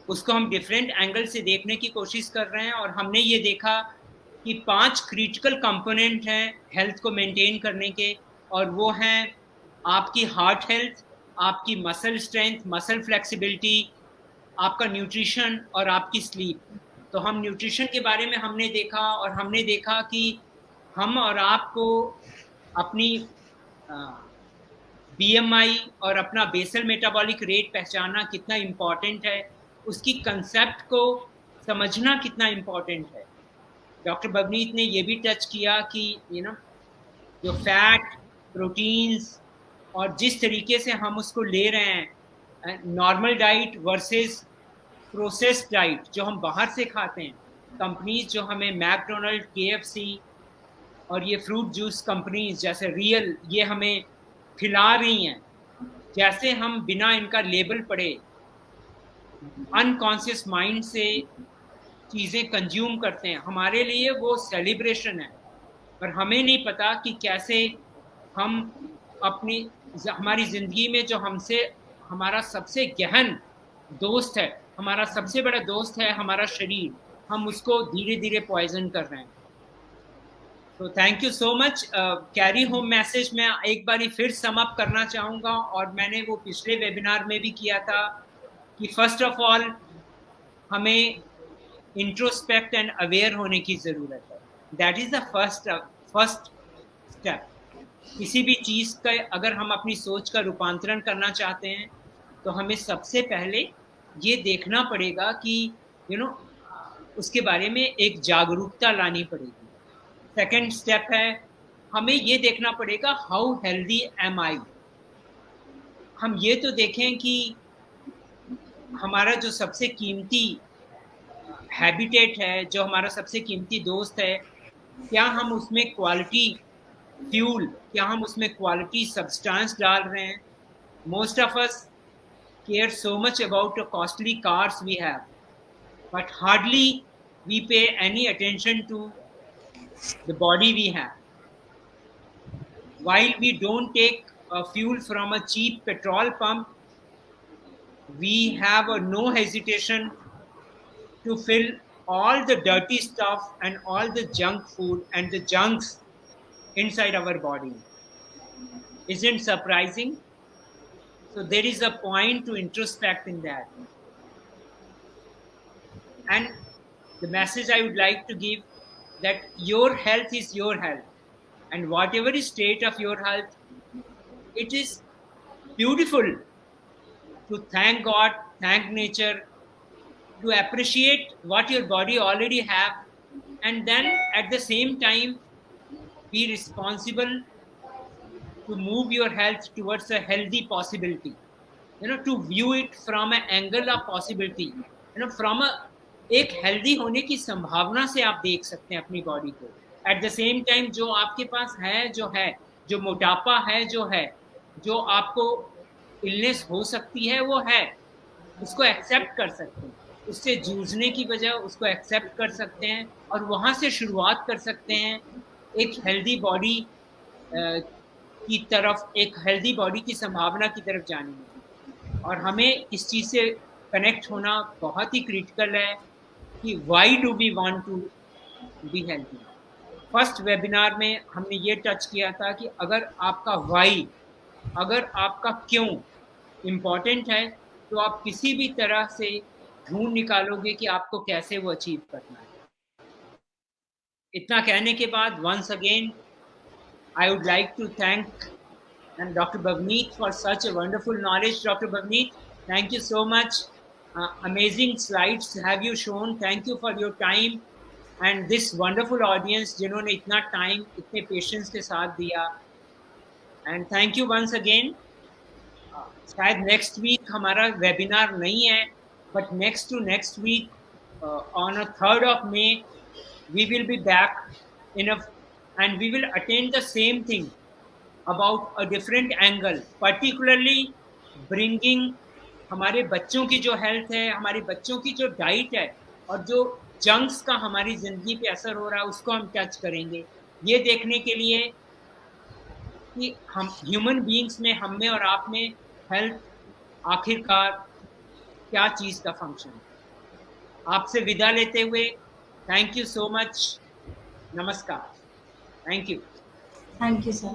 उसको हम डिफरेंट एंगल से देखने की कोशिश कर रहे हैं। और हमने ये देखा कि 5 क्रिटिकल कंपोनेंट हैं हेल्थ को मेंटेन करने के, और वो हैं आपकी हार्ट हेल्थ, आपकी मसल स्ट्रेंथ, मसल फ्लेक्सिबिलिटी, आपका न्यूट्रिशन और आपकी स्लीप। तो हम न्यूट्रिशन के बारे में हमने देखा, और हमने देखा कि हम और आपको अपनी BMI और अपना बेसल मेटाबॉलिक रेट पहचानना कितना इम्पॉर्टेंट है, उसकी कंसेप्ट को समझना कितना इम्पॉर्टेंट है। डॉक्टर बवनीत ने ये भी टच किया कि जो फैट, प्रोटीन्स और जिस तरीके से हम उसको ले रहे हैं, normal diet versus processed diet जो हम बाहर से खाते हैं, कंपनीज जो हमें मैकडोनल्ड, KFC और ये फ्रूट जूस कंपनीज जैसे रियल, ये हमें खिला रही हैं, जैसे हम बिना इनका लेबल पढ़े अनकॉन्शियस माइंड से चीज़ें कंज्यूम करते हैं, हमारे लिए वो सेलिब्रेशन है। पर हमें नहीं पता कि कैसे हम हमारी ज़िंदगी में जो हमसे हमारा सबसे गहन दोस्त है, हमारा सबसे बड़ा दोस्त है हमारा शरीर, हम उसको धीरे धीरे पॉइजन कर रहे हैं। तो thank you so much. Carry home message मैं एक बारी फिर सम अप करना चाहूँगा, और मैंने वो पिछले वेबिनार में भी किया था कि फर्स्ट ऑफ ऑल हमें इंट्रोस्पेक्ट एंड अवेयर होने की ज़रूरत है। That is the first step. किसी भी चीज़ का अगर हम अपनी सोच का रूपांतरण करना चाहते हैं तो हमें सबसे पहले ये देखना पड़ेगा कि उसके बारे में एक जागरूकता लानी पड़ेगी। सेकेंड स्टेप है, हमें ये देखना पड़ेगा हाउ हेल्दी एम आई। हम ये तो देखें कि हमारा जो सबसे कीमती हैबिटेट है, जो हमारा सबसे कीमती दोस्त है, क्या हम उसमें क्वालिटी फ्यूल, क्या हम उसमें क्वालिटी सब्सटेंस डाल रहे हैं, Most of us care so much about the costly cars we have, but hardly we pay any attention to the body we have. While we don't take fuel from a cheap petrol pump, we have no hesitation to fill all the dirty stuff and all the junk food and the junks inside our body. Isn't surprising? So there is a point to introspect in that. And the message I would like to give, that your health is your health, and whatever is state of your health, it is beautiful to thank God, thank nature, to appreciate what your body already have, and then at the same time be responsible to move your health towards a healthy possibility. To view it from an angle of possibility, from a एक healthy होने की संभावना से आप देख सकते हैं अपनी बॉडी को. एट द सेम टाइम जो आपके पास है, जो मोटापा है, जो आपको इलनेस हो सकती है, वो है, उसको एक्सेप्ट कर सकते हैं, उससे जूझने की बजाय उसको एक्सेप्ट कर सकते हैं और वहाँ से शुरुआत कर सकते हैं एक हेल्दी बॉडी की तरफ, एक हेल्दी बॉडी की संभावना की तरफ जाने में. और हमें इस चीज़ से कनेक्ट होना बहुत ही क्रिटिकल है कि why do we want to be healthy. First webinar में हमने ये टच किया था कि अगर आपका वाई, अगर आपका क्यों इम्पोर्टेंट है, तो आप किसी भी तरह से ढूंढ निकालोगे कि आपको कैसे वो अचीव करना है. इतना कहने के बाद once again I would like to thank Dr. Bhavneet for such a wonderful knowledge. Dr. Bhavneet, thank you so much. Amazing slides have you shown. Thank you for your time and this wonderful audience जिन्होंने इतना time, इतने patience के साथ दिया. And thank you once again. शायद next week हमारा webinar नहीं है, but next to next week on a 3rd of May we will be back and we will attend the same thing about a different angle, particularly bringing हमारे बच्चों की जो health है, हमारे बच्चों की जो डाइट है और जो जंक्स का हमारी ज़िंदगी पे असर हो रहा है, उसको हम टच करेंगे, ये देखने के लिए कि हम ह्यूमन बीइंग्स में, हम में और आप में हेल्थ आखिरकार क्या चीज़ का फंक्शन है. आपसे विदा लेते हुए थैंक यू सो मच. नमस्कार. Thank you. Thank you, sir.